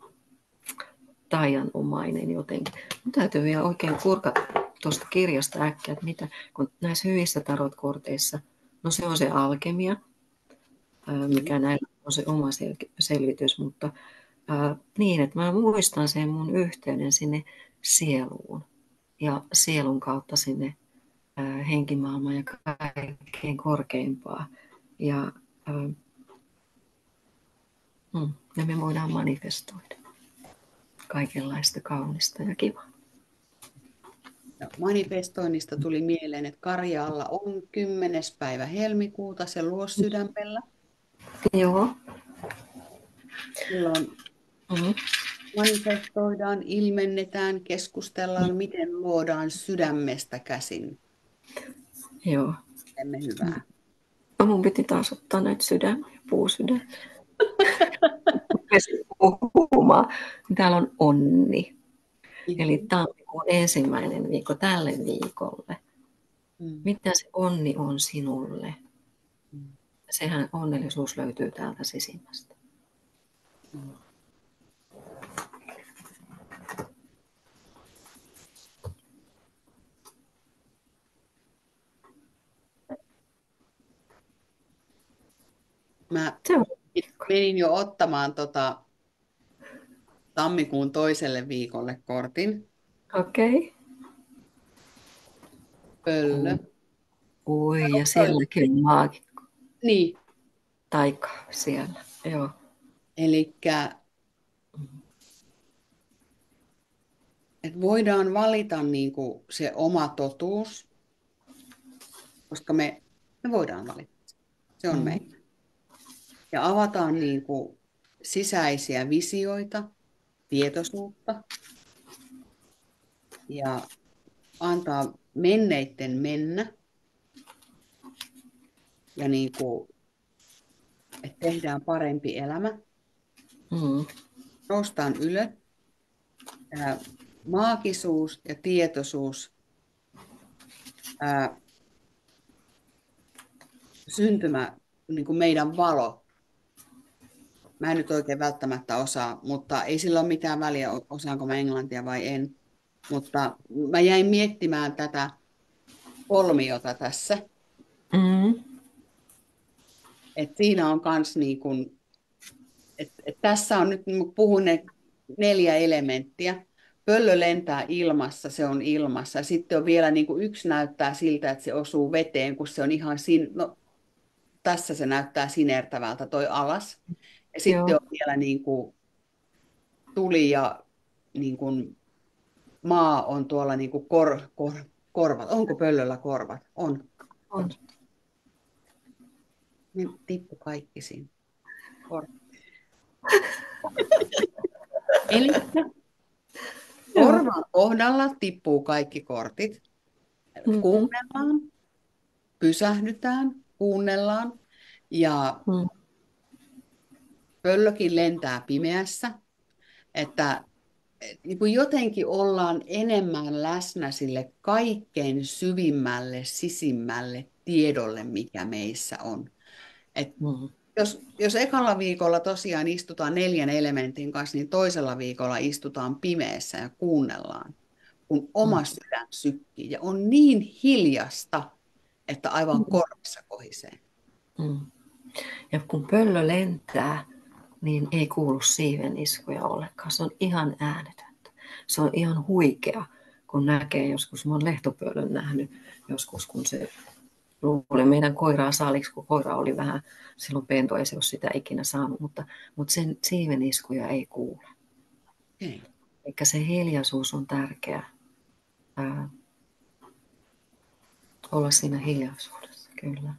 taianomainen jotenkin. Mun täytyy vielä oikein kurkata tuosta kirjasta äkkiä, että mitä, kun näissä hyvissä tarotkorteissa, no se on se alkemia, mikä näillä on se oma selvitys, mutta niin, että mä muistan sen mun yhteyden sinne sieluun ja sielun kautta sinne henkimaailmaan ja kaikkein korkeimpaa. Ja me voidaan manifestoida kaikenlaista kaunista ja kivaa. Manifestoinnista tuli mieleen, että Karjaalla on 10. päivä helmikuuta se luossydämellä. Joo. Silloin manifestoidaan, ilmennetään, keskustellaan, miten luodaan sydämestä käsin. Joo. Teemme hyvää. No, mun piti taas ottaa näitä sydämiä, puusydämiä. Puhumaan. Täällä on onni. Eli tammikuun ensimmäinen viikko tälle viikolle. Mm. Mitä se onni on sinulle? Mm. Sehän onnellisuus löytyy täältä sisimmästä. Mm. Mä Se on viikko. menin jo ottamaan tammikuun toiselle viikolle kortin. Okei. Pöllö. Oi, ja sielläkin on maagikko. Niin, Taika siellä. Joo. elikkä että voidaan valita niin kuin se oma totuus, koska me voidaan valita. Se on Mm. meillä. Ja avataan niin kuin sisäisiä visioita, tietoisuutta ja antaa menneitten mennä ja niin kuin, että tehdään parempi elämä. Mm. Noustaan ylös. Tämä maagisuus ja tietoisuus, ää, syntymä, niin kuin meidän valo. Mä en nyt oikein välttämättä osaa, mutta ei sillä ole mitään väliä, osaanko mä englantia vai en. Mutta mä jäin miettimään tätä kolmiota tässä. Mm. Et siinä on kans niin kuin, et tässä on nyt, puhun ne 4 elementtiä. Pöllö lentää ilmassa, se on ilmassa. Sitten on vielä niin kuin yksi näyttää siltä, että se osuu veteen, kun se on ihan no, tässä se näyttää sinertävältä toi alas. Ja sitten Joo. on vielä niin kuin tuli ja niin kuin maa on tuolla niin kuin korvat. Onko pöllöllä korvat? On. On. Ne tippu kaikki siinä. Eli Joo. korvan kohdalla tippuu kaikki kortit. Mm. Kuunnellaan, pysähdytään, kuunnellaan ja Mm. pöllökin lentää pimeässä, että niin kuin jotenkin ollaan enemmän läsnä sille kaikkein syvimmälle, sisimmälle tiedolle, mikä meissä on. Et Mm. jos ekalla viikolla tosiaan istutaan 4 elementin kanssa, niin toisella viikolla istutaan pimeässä ja kuunnellaan, kun Mm. oma sydän sykkii. Ja on niin hiljasta, että aivan Mm. korvissa kohisee. Mm. Ja kun pöllö lentää, niin ei kuulu siiveniskuja ollenkaan. Se on ihan äänetöntä. Se on ihan huikea, kun näkee joskus. Mä oon lehtopöllön nähnyt joskus, kun se luuli meidän koiraa saaliksi, kun koira oli vähän silloin pentu, ei se ole sitä ikinä saanut, mutta sen siiveniskuja ei kuule. Okay. Eikä se hiljaisuus on tärkeä. Olla siinä hiljaisuudessa, kyllä.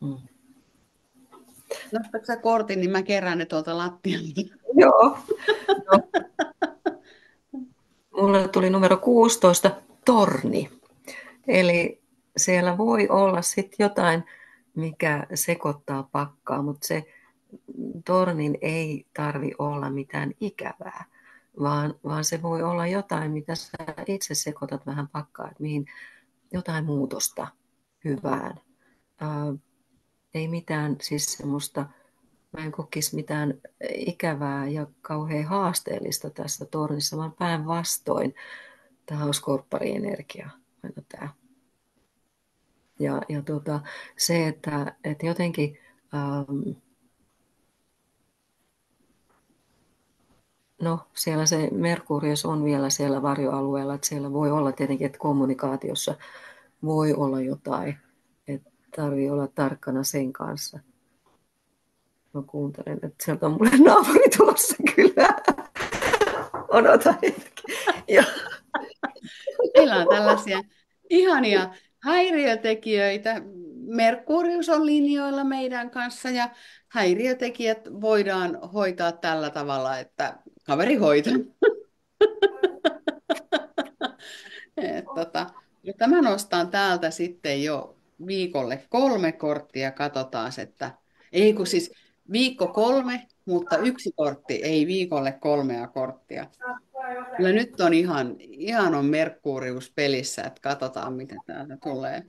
Mm. Nostatko sä kortin, niin mä kerään ne tuolta lattialta. Joo. No. Mulle tuli numero 16, torni. Eli siellä voi olla sitten jotain, mikä sekoittaa pakkaa, mutta se tornin ei tarvi olla mitään ikävää, vaan se voi olla jotain, mitä sä itse sekoitat vähän pakkaa, että mihin jotain muutosta hyvään. Ei mitään siis semmoista, mä en kokisi mitään ikävää ja kauhean haasteellista tässä tornissa, vaan päinvastoin. Tämä on skorppari-energia, aina tämä. Ja se, että jotenkin no siellä se Merkurius on vielä siellä varjoalueella, että siellä voi olla tietenkin, että kommunikaatiossa voi olla jotain, että tarvii olla tarkkana sen kanssa. Mä kuuntelen, että sieltä on mulle naapuri tulossa kyllä. Odota hetki. Meillä on tällaisia ihania häiriötekijöitä. Merkurius on linjoilla meidän kanssa ja häiriötekijät voidaan hoitaa tällä tavalla, että kaveri hoitaa. Mutta mä nostan täältä sitten jo viikolle 3 korttia, katsotaan, että ei kun siis viikko 3, mutta 1 kortti, ei viikolle 3 korttia. Kyllä nyt on ihan on Merkurius pelissä, että katsotaan mitä täältä tulee.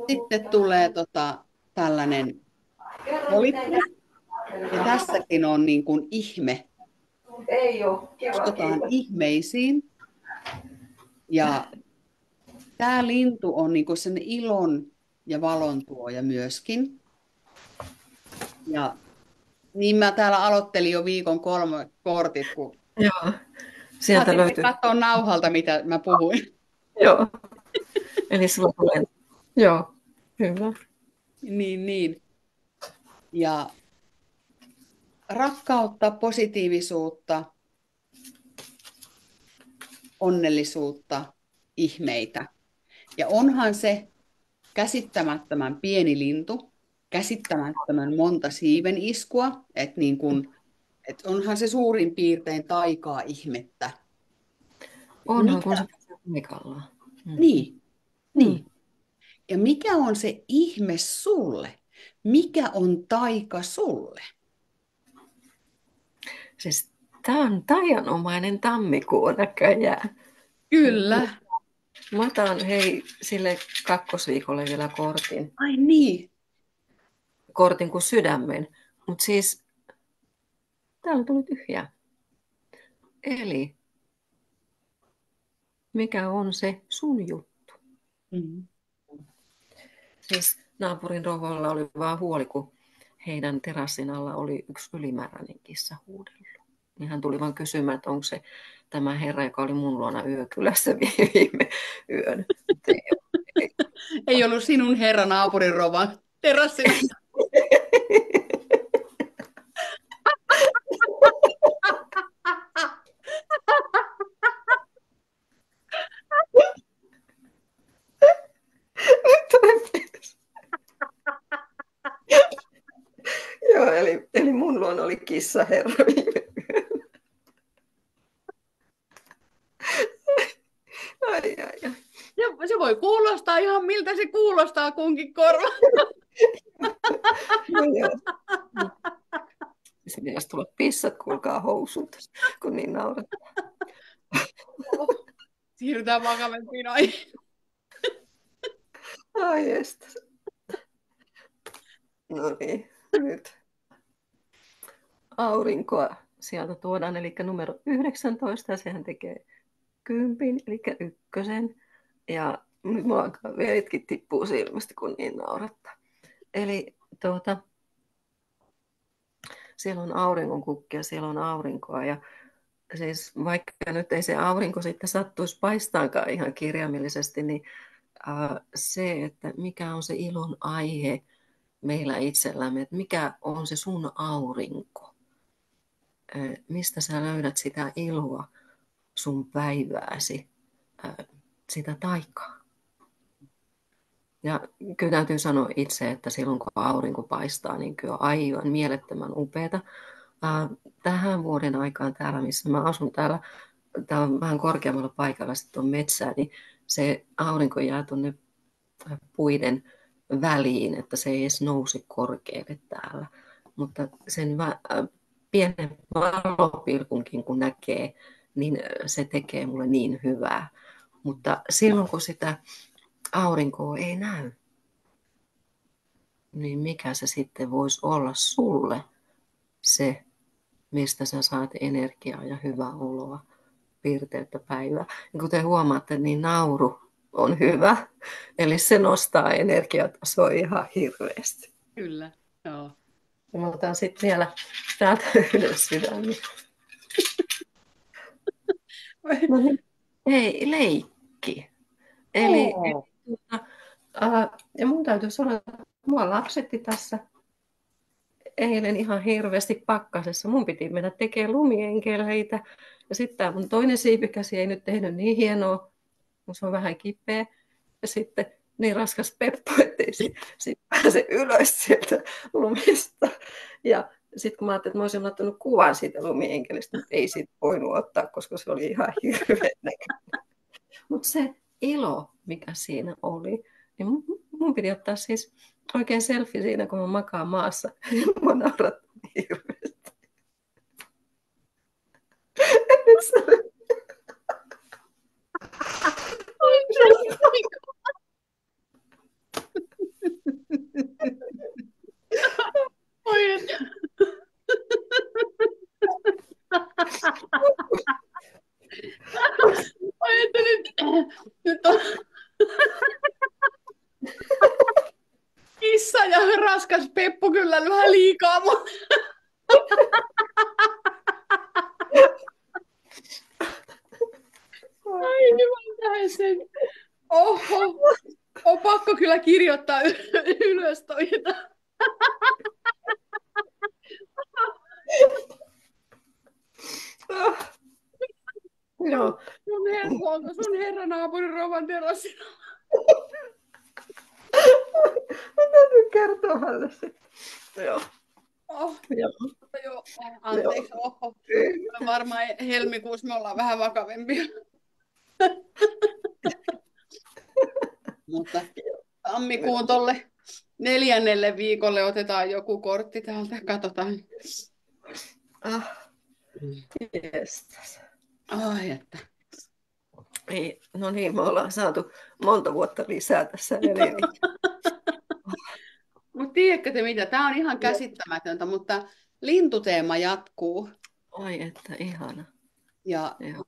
Sitten tulee tällainen kolippu, ja tässäkin on niin kuin ihme. Ei ole. Kiva, Uskotaan kiitos. ihmeisiin, ja tämä lintu on niin kuin sen ilon ja valon tuoja myöskin. Ja niin mä täällä aloittelin jo viikon 3 kortit, kun Joo, sieltä saatiin löytyy. katsoa nauhalta, mitä mä puhuin. Joo, eli sulla tulee. Joo, hyvä. Niin. Ja rakkautta, positiivisuutta, onnellisuutta, ihmeitä. Ja onhan se käsittämättömän pieni lintu, käsittämättömän monta siiven iskua, että niin kun, et onhan se suurin piirtein taikaa ihmettä. Onhan, kun Mikä? se pääsee paikallaan. Niin, Mm. niin. Ja mikä on se ihme sulle? Mikä on taika sulle? Siis tämä on taianomainen tammikuu näköjään. Kyllä. Mä otan hei sille kakkosviikolle vielä kortin. Ai niin. Kortin kuin sydämen. Mutta siis täällä tuli tyhjää. Eli mikä on se sun juttu? Mm. Siis naapurin rouvalla oli vaan huoli, kun heidän terassin alla oli yksi ylimääräinen kissa huudellut. Niin hän tuli vaan kysymään, että onko se tämä herra, joka oli mun luona yökylässä viime yön. Ei ollut sinun herra naapurin rovan terassina. Joo, eli mun luona oli kissa herra viime yön. Ai. Se voi kuulostaa ihan miltä se kuulostaa kunkin korva. No joo. Se pitäisi tulla pissat, kuulkaa housut, kun niin naurattaa. Siirrytään vakavempiin aiheisiin. Ai estä. No niin, nyt aurinkoa sieltä tuodaan, eli numero 19, ja sehän tekee 10, eli 1. Ja nyt mulla alkaa veritkin tippuu silmästä, kun niin naurattaa. Eli siellä on auringonkukkia, ja siellä on aurinkoa, ja siis vaikka nyt ei se aurinko sitten sattuisi paistaankaan ihan kirjaimellisesti, niin se, että mikä on se ilon aihe meillä itsellämme, että mikä on se sun aurinko, mistä sä löydät sitä iloa sun päivääsi, sitä taikaa. Ja kyllä täytyy sanoa itse, että silloin kun aurinko paistaa, niin kyllä aivan mielettömän upeata. Tähän vuoden aikaan täällä, missä mä asun täällä on vähän korkeammalla paikalla, sitten on metsää, niin se aurinko jää tuonne puiden väliin, että se ei edes nouse korkealle täällä. Mutta sen pienen valopilkunkin kun näkee, niin se tekee mulle niin hyvää. Mutta silloin kun sitä aurinkoa ei näy, niin mikä se sitten voisi olla sulle se, mistä sä saat energiaa ja hyvää oloa, pirteyttä päivää. Ja kuten huomaatte, niin nauru on hyvä, eli se nostaa energiatasoa ihan hirveästi. Kyllä, joo. Ja mä otan sitten vielä täältä ylös sydämiä. No niin, ei, leikki. Eli ja mun täytyy sanoa, että mua lapsetti tässä eilen ihan hirveästi pakkasessa. Mun piti mennä tekemään lumienkeleitä. Ja sitten tämä mun toinen siipikäsi ei nyt tehnyt niin hienoa, kun se on vähän kipeä. Ja sitten niin raskas peppu, ettei siitä pääse ylös sieltä lumista. Ja sitten kun mä ajattelin, että mä olisin ottanut kuvan siitä lumienkelistä, mutta ei siitä voinut ottaa, koska se oli ihan hirveän näköinen. Mutta se ilo, mikä siinä oli, niin mun piti ottaa siis oikein selfie siinä, kun mä makaan maassa. Mua naurattaa hirveästi. Oi, oi, että. Oi, että nyt on kissa ja raskas peppu kyllä vähän liikaa. Ai hyvä sen. Oho, on pakko kyllä kirjoittaa ylös toi. Joo. Onko sun herra naapurin rouvan terassilla? Mä täytyy kertoa hänelle sitten. Joo. Oh, Joo. joo. Anteeksi, oho. Varmaan helmikuussa me ollaan vähän vakavempia. Mutta tammikuun tolle 4. viikolle otetaan joku kortti täältä. Katsotaan. Jestas. Ai että. Ei, no niin, me ollaan saatu monta vuotta lisää tässä edelleen. Mutta tiedätkö te mitä? Tämä on ihan käsittämätöntä, mutta lintuteema jatkuu. Oi, että ihana. Ja Joo.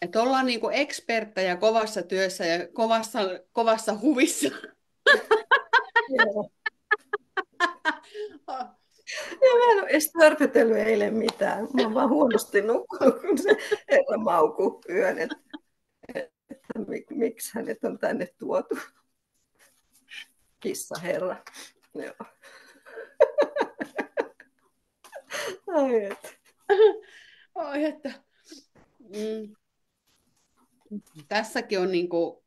että ollaan niinku eksperttejä kovassa työssä ja kovassa huvissa. Joo. Ja mä en ole edes törpötellyt eilen mitään. Mä oon vaan huonosti nukkunut, kun se herra maukuu yön, että miksi hänet on tänne tuotu. Kissa herra. Joo. Ai että. Ai että. Tässäkin on niinku,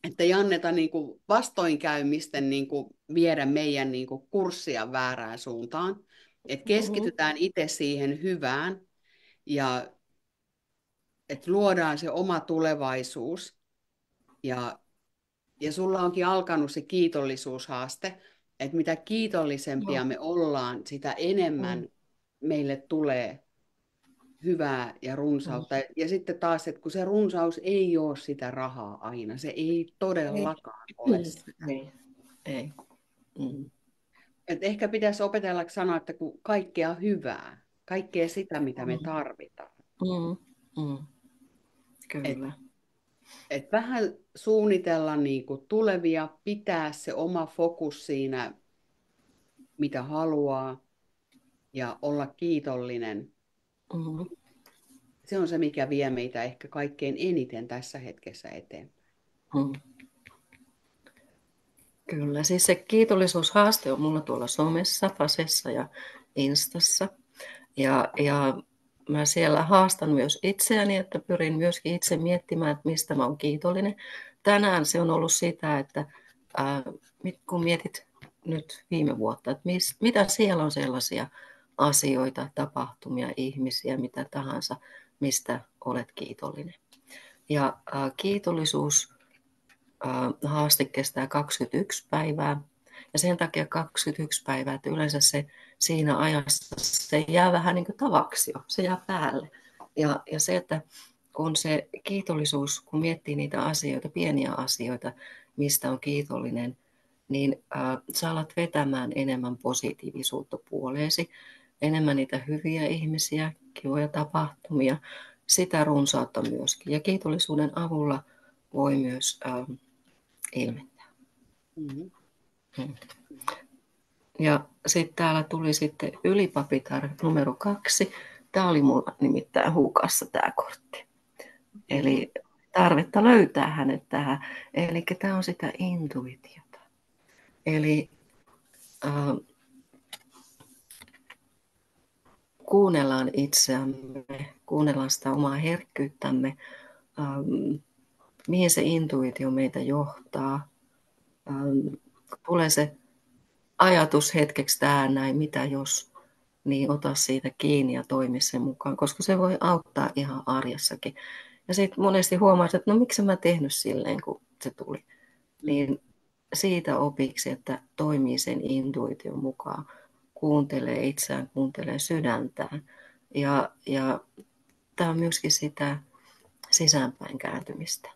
että ei anneta niinku vastoinkäymisten niinku viedä meidän niinku kurssia väärään suuntaan. Et keskitytään itse siihen hyvään ja että luodaan se oma tulevaisuus. Ja sulla onkin alkanut se kiitollisuushaaste, että mitä kiitollisempia me ollaan, sitä enemmän meille tulee hyvää ja runsautta. Ja sitten taas, että kun se runsaus ei ole sitä rahaa aina, se ei todellakaan ole sitä. Ei. Et ehkä pitäisi opetella sanoa, että kun kaikkea hyvää, kaikkea sitä, mitä me tarvitaan. Kyllä. Et vähän suunnitella niinku tulevia, pitää se oma fokus siinä, mitä haluaa, ja olla kiitollinen. Se on se, mikä vie meitä ehkä kaikkein eniten tässä hetkessä eteenpäin. Kyllä, siis se kiitollisuushaaste on mulla tuolla somessa, Fasessa ja Instassa. Ja mä siellä haastan myös itseäni, että pyrin myöskin itse miettimään, että mistä mä oon kiitollinen. Tänään se on ollut sitä, että kun mietit nyt viime vuotta, että mitä siellä on sellaisia asioita, tapahtumia, ihmisiä, mitä tahansa, mistä olet kiitollinen. Ja kiitollisuus haaste kestää 21 päivää. Ja sen takia 21 päivää, että yleensä se siinä ajassa se jää vähän niin kuin tavaksi jo, se jää päälle. Ja se, että kun se kiitollisuus, kun miettii niitä asioita, pieniä asioita, mistä on kiitollinen, niin sä alat vetämään enemmän positiivisuutta puoleesi, enemmän niitä hyviä ihmisiä, kivoja tapahtumia, sitä runsautta myöskin. Ja kiitollisuuden avulla voi myös ilmentää. Ja sitten täällä tuli sitten ylipapitar numero 2. Tämä oli mulla nimittäin hukassa tämä kortti. Eli tarvetta löytää hänet tähän. Eli tämä on sitä intuitiota. Eli kuunnellaan itseämme, kuunnellaan sitä omaa herkkyyttämme, mihin se intuitio meitä johtaa. Tulee se ajatus hetkeksi tähän näin, mitä jos, niin ota siitä kiinni ja toimi sen mukaan, koska se voi auttaa ihan arjessakin. Ja sitten monesti huomaa, että no miksi mä tehnyt silleen, kun se tuli. Niin siitä opiksi, että toimii sen intuition mukaan. kuuntelee itseään, kuuntelee sydäntään. Ja tämä on myöskin sitä sisäänpäin kääntymistä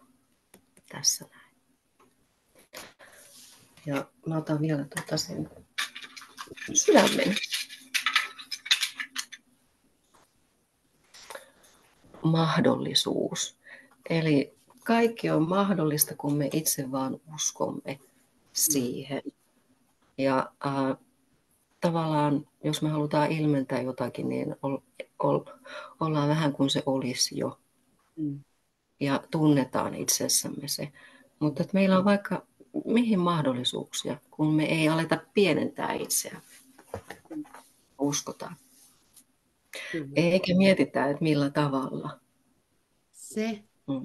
tässä näin. Ja mä otan vielä sen sydämen. Mahdollisuus. Eli kaikki on mahdollista, kun me itse vaan uskomme siihen. Ja tavallaan, jos me halutaan ilmentää jotakin, niin ollaan vähän kuin se olisi jo. Ja tunnetaan itsessämme se. Mutta että meillä on vaikka mihin mahdollisuuksia, kun me ei aleta pienentää itseään. Uskotaan. Eikä mietitä, että millä tavalla.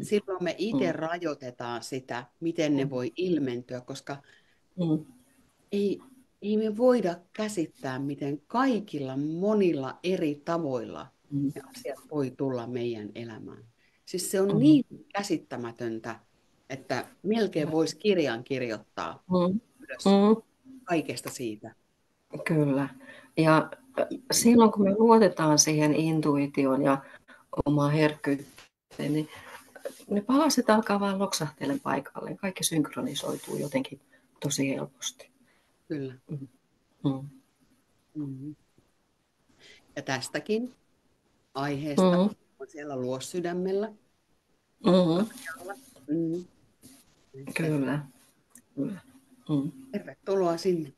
Silloin me itse rajoitetaan sitä, miten ne voi ilmentyä, koska ei me voida käsittää, miten kaikilla monilla eri tavoilla ne asiat voi tulla meidän elämään. Siis se on niin käsittämätöntä, että melkein voisi kirjan kirjoittaa ylös kaikesta siitä. Kyllä. Ja silloin, kun me luotetaan siihen intuitioon ja omaan herkkyyteen, niin ne palaset alkaa vaan loksahtelemaan paikalleen. Kaikki synkronisoituu jotenkin tosi helposti. Kyllä. Ja tästäkin aiheesta on siellä luossydämellä. Kyllä. Tervetuloa sinne.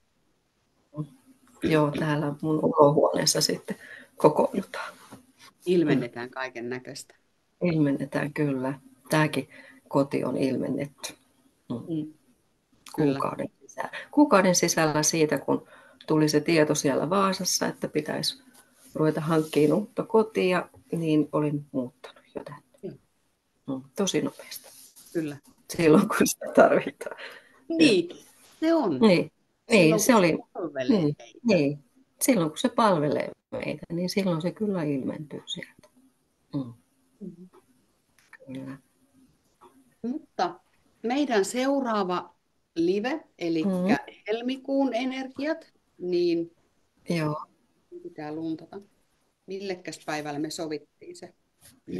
Joo, täällä mun olohuoneessa sitten kokoonnutaan. Ilmennetään kaiken näköistä. Ilmennetään kyllä. Tämäkin koti on ilmennetty. Kuukauden sisällä siitä, kun tuli se tieto siellä Vaasassa, että pitäisi ruveta hankkimaan uutta kotia, niin olin muuttanut jotain. Tosi nopeasti. Kyllä. Silloin, kun sitä tarvitaan. Niin, se on. Niin, se oli. Niin. Silloin, kun se palvelee meitä, niin silloin se kyllä ilmentyy sieltä. Kyllä. Mutta meidän seuraava live, eli helmikuun energiat, niin pitää luntata. Millekäs päivällä me sovittiin se?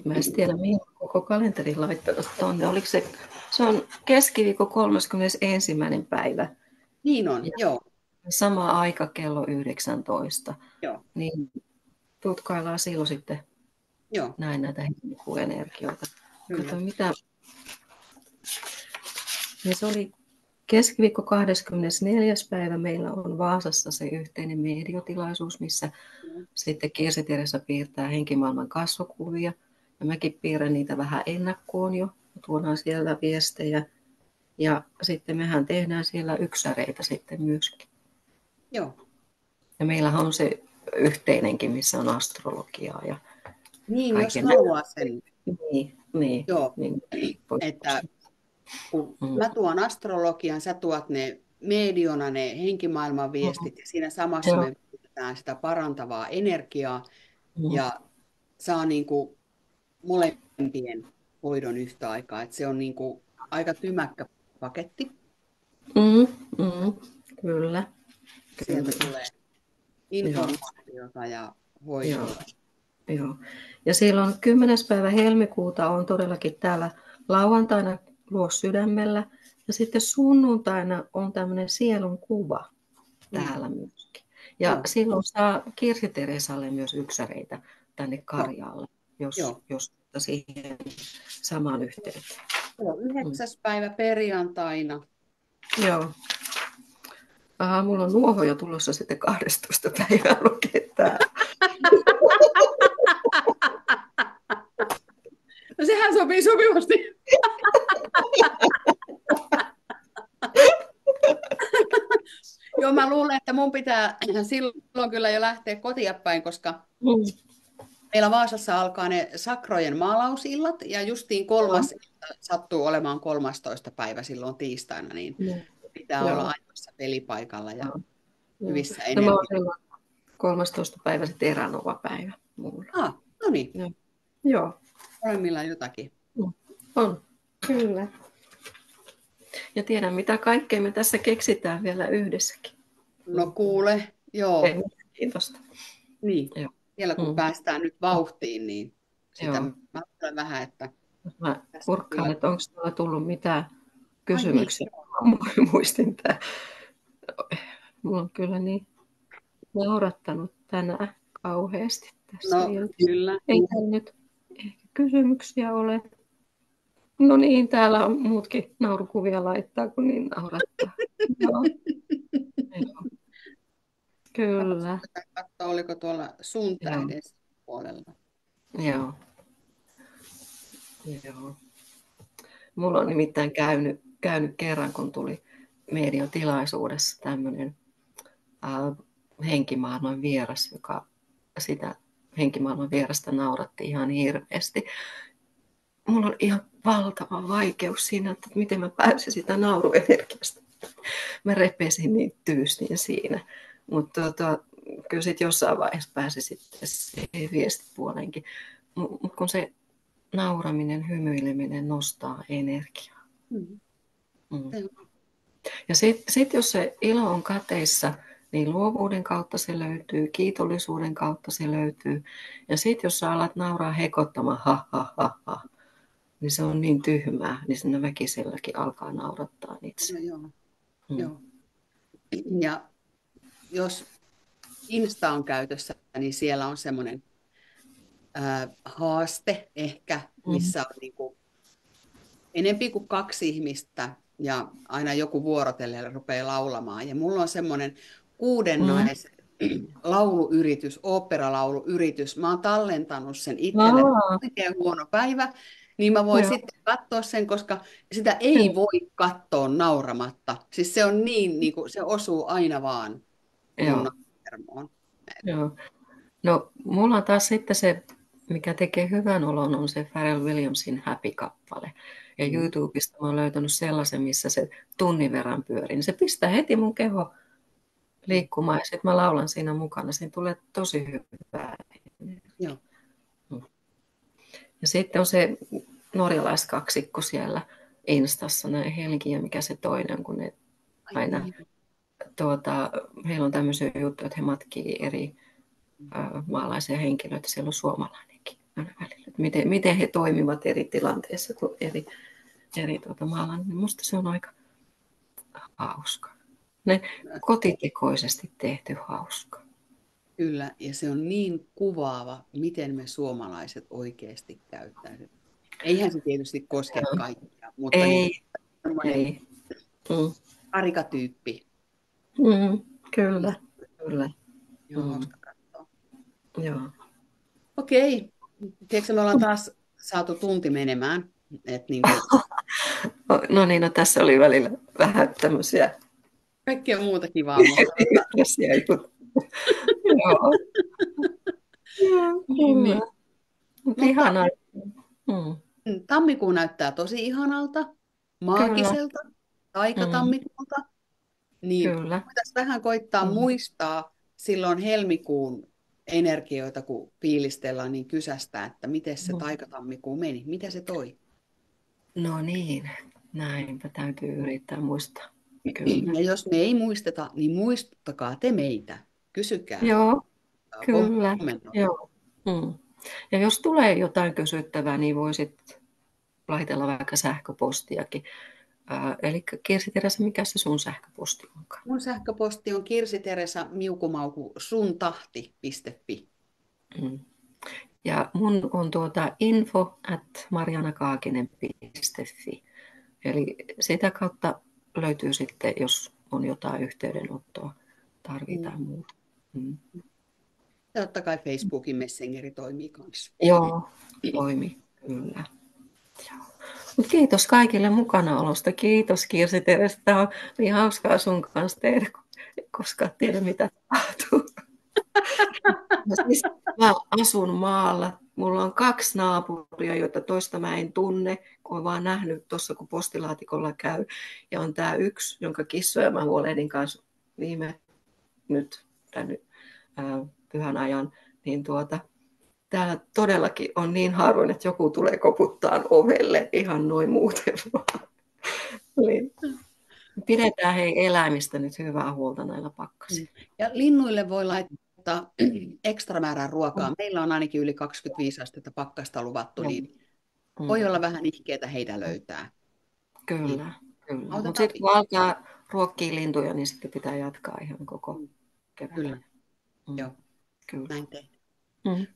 Mä en tiedä, mihin koko kalenterin laittanut tuonne. Oliko se on keskiviikko 31. päivä. Niin on, joo. Sama aika kello 19. Joo. Niin tutkaillaan silloin sitten näin näitä helmikuun energioita. Kato, mitä. Ja se oli keskiviikko 24. päivä. Meillä on Vaasassa se yhteinen mediotilaisuus, missä sitten Kirsi Teresa piirtää henkimaailman kasvokuvia. Ja mäkin piirrän niitä vähän ennakkoon jo. Tuodaan siellä viestejä. Ja sitten mehän tehdään siellä yksäreitä sitten myöskin. Joo. Ja meillähän on se yhteinenkin, missä on astrologiaa. Ja niin, jos haluaa sen. Niin. Joo, että kun mä tuon astrologian, sä tuot ne mediona, ne henkimaailman viestit, ja siinä samassa me viestetään sitä parantavaa energiaa, ja saa niin kuin molempien hoidon yhtä aikaa. Että se on niin kuin aika tymäkkä paketti. Kyllä. Sieltä tulee informaatiota ja hoitoa. Joo. Ja silloin 10. päivä helmikuuta on todellakin täällä lauantaina Luossydämellä. Ja sitten sunnuntaina on tämmöinen sielun kuva täällä myöskin. Ja silloin saa Kirsi Teresalle myös yksäreitä tänne Karjaalle, jos siihen samaan yhteyteen. Joo, 9. päivä perjantaina. Joo. Mulla on nuoho jo tulossa sitten 12. päivää lukee täällä. No sehän sopii sopivasti. Joo, mä luulen, että mun pitää silloin kyllä jo lähteä kotia päin, koska meillä Vaasassa alkaa ne sakrojen maalausillat, ja justiin 3. sattuu olemaan 13. päivä silloin tiistaina, niin pitää olla ainoassa pelipaikalla ja hyvissä energioissa. 13. päivä sitten Eranova-päivä mulla. No niin. Joo. Molemmilla jotakin. On, kyllä. Ja tiedän, mitä kaikkea me tässä keksitään vielä yhdessäkin. No kuule, joo. mielenkiintoista. Niin, Joo. vielä kun päästään nyt vauhtiin, niin sitä Joo. mä olen vähän, että Mä tässä kurkkaan, kyllä. että onko tuolla tullut mitään Ai niin, kysymyksiä. Muistin tämä. Mulla on kyllä niin naurattanut tänään kauheasti tässä. no kyllä. Ei täällä nyt ehkä kysymyksiä ole. No niin, täällä on muutkin naurukuvia laittaa, kun niin naurattaa. Joo. Joo. Kyllä. Katsoa, oliko tuolla sun Joo. tähden puolella. Joo. Joo. Mulla on nimittäin käynyt kerran, kun tuli mediotilaisuudessa tämmöinen henkimaailman vieras, joka sitä henkimaailman vierasta nauratti ihan hirveästi. Mulla on ihan valtava vaikeus siinä, että miten mä pääsin sitä nauruenergiasta. Mä repesin niin tyystin siinä. Mutta kyllä sitten jossain vaiheessa pääsi sitten siihen viestipuoleenkin. Mutta kun se nauraminen, hymyileminen nostaa energiaa. Mm. Mm. Ja sitten jos se ilo on kateissa, niin luovuuden kautta se löytyy, kiitollisuuden kautta se löytyy. Ja sitten jos sä alat nauraa hekottamaan, ha ha ha ha, niin se on niin tyhmää, niin sinne väkiselläkin alkaa naurattaa itse. No, joo. Joo. Ja jos Insta on käytössä, niin siellä on semmoinen haaste ehkä, missä on niin kuin enempi kuin 2 ihmistä ja aina joku vuorotellen rupeaa laulamaan. Ja mulla on semmoinen 6 naisen lauluyritys, oopperalauluyritys. Mä oon tallentanut sen itselleni. Oikein huono päivä, niin mä voin sitten katsoa sen, koska sitä ei voi katsoa nauramatta. Siis se on niin kuin, se osuu aina vaan mun hermoon. Joo. No, mulla on taas sitten se, mikä tekee hyvän olon, on se Pharrell Williamsin Happy-kappale. Ja YouTubesta mä oon löytänyt sellaisen, missä se tunnin verran pyörii. Se pistää heti mun keho liikkumaan ja sitten mä laulan siinä mukana. Siinä tulee tosi hyvää. Joo. Ja sitten on se norjalaiskaksikko siellä Instassa, näin Helgi ja mikä se toinen, kun ne aina, heillä on tämmöisiä juttuja, että he matkii eri maalaisia henkilöitä, siellä on suomalainenkin aina välillä. Miten he toimivat eri tilanteissa kuin eri maalainen, niin musta se on aika hauska. Ne kotitekoisesti tehty hauska. Kyllä, ja se on niin kuvaava, miten me suomalaiset oikeasti käyttäydymme. Eihän se tietysti koske kaikkia, mutta ei. Karikatyyppi. Kyllä. Joo, hauska katsoa. Joo. Okei, tiedätkö, me ollaan taas saatu tunti menemään. Niin No niin, tässä oli välillä vähän tämmöisiä kaikkea muuta kivaa. Niin. Ihanaa. Tammikuu näyttää tosi ihanalta, maagiselta, taikatammikuulta. Niin pitäisi vähän koittaa muistaa silloin helmikuun energioita, kun fiilistellään, niin kysästä, että miten se taikatammikuu meni, mitä se toi? No niin, näinpä täytyy yrittää muistaa. Kyllä. Ja jos me ei muisteta, niin muistuttakaa te meitä. Kysykää. Joo, kyllä. Joo. Ja jos tulee jotain kysyttävää, niin voisit laitella vaikka sähköpostiakin. Eli Kirsi Teresa, mikä se sun sähköposti onkaan? Mun sähköposti on kirsiteresa.miukumauku.suntahti.fi. Ja mun on info@marianakaakinen.fi. Eli sitä kautta löytyy sitten, jos on jotain yhteydenottoa, tarvitaan muuta. Ja totta kai Facebookin Messengeri toimii kanssa. Joo, toimii, kyllä. Mut kiitos kaikille mukanaolosta. Kiitos Kirsi Teresa. Tämä on niin hauskaa sun kanssa tehdä, koska tiedä mitä tapahtuu. Siis mä asun maalla. Mulla on 2 naapuria, joita toista mä en tunne. Olen vaan nähnyt tuossa, kun postilaatikolla käy. Ja on tämä yksi, jonka kissoja mä huolehdin kanssa nyt tämän pyhän ajan. Niin täällä todellakin on niin harvoin, että joku tulee koputtaa ovelle ihan noin muuten vaan. Pidetään eläimistä nyt hyvää huolta näillä pakkasilla. Ja linnuille voi laittaa ekstra määrän ruokaa. Meillä on ainakin yli 25 astetta pakkasta luvattu, Joo. niin voi Mm. olla vähän ihkeetä heitä löytää. Niin Kyllä, kyllä. Mutta autetaan sitten kun alkaa ruokkia lintuja, niin sitten pitää jatkaa ihan koko Mm, kevään. Kyllä, Mm. joo, Kyllä. näin tehdään. Mm.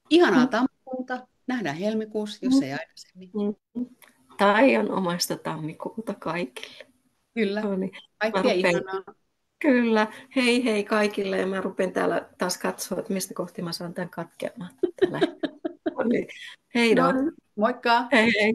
Ihanaa Mm. tammikuuta. Nähdään helmikuussa, jos Mm. ei aikaisemmin. Mm. Taianomaista tammikuuta kaikille. Kyllä, No niin. Mä kaikkea rupean, ihanaa. kyllä, hei hei kaikille ja mä rupean täällä taas katsoa, että mistä kohti mä saan tämän katkeamaan. Tällä. No niin. Hei No do. niin, moikka! Hei hei.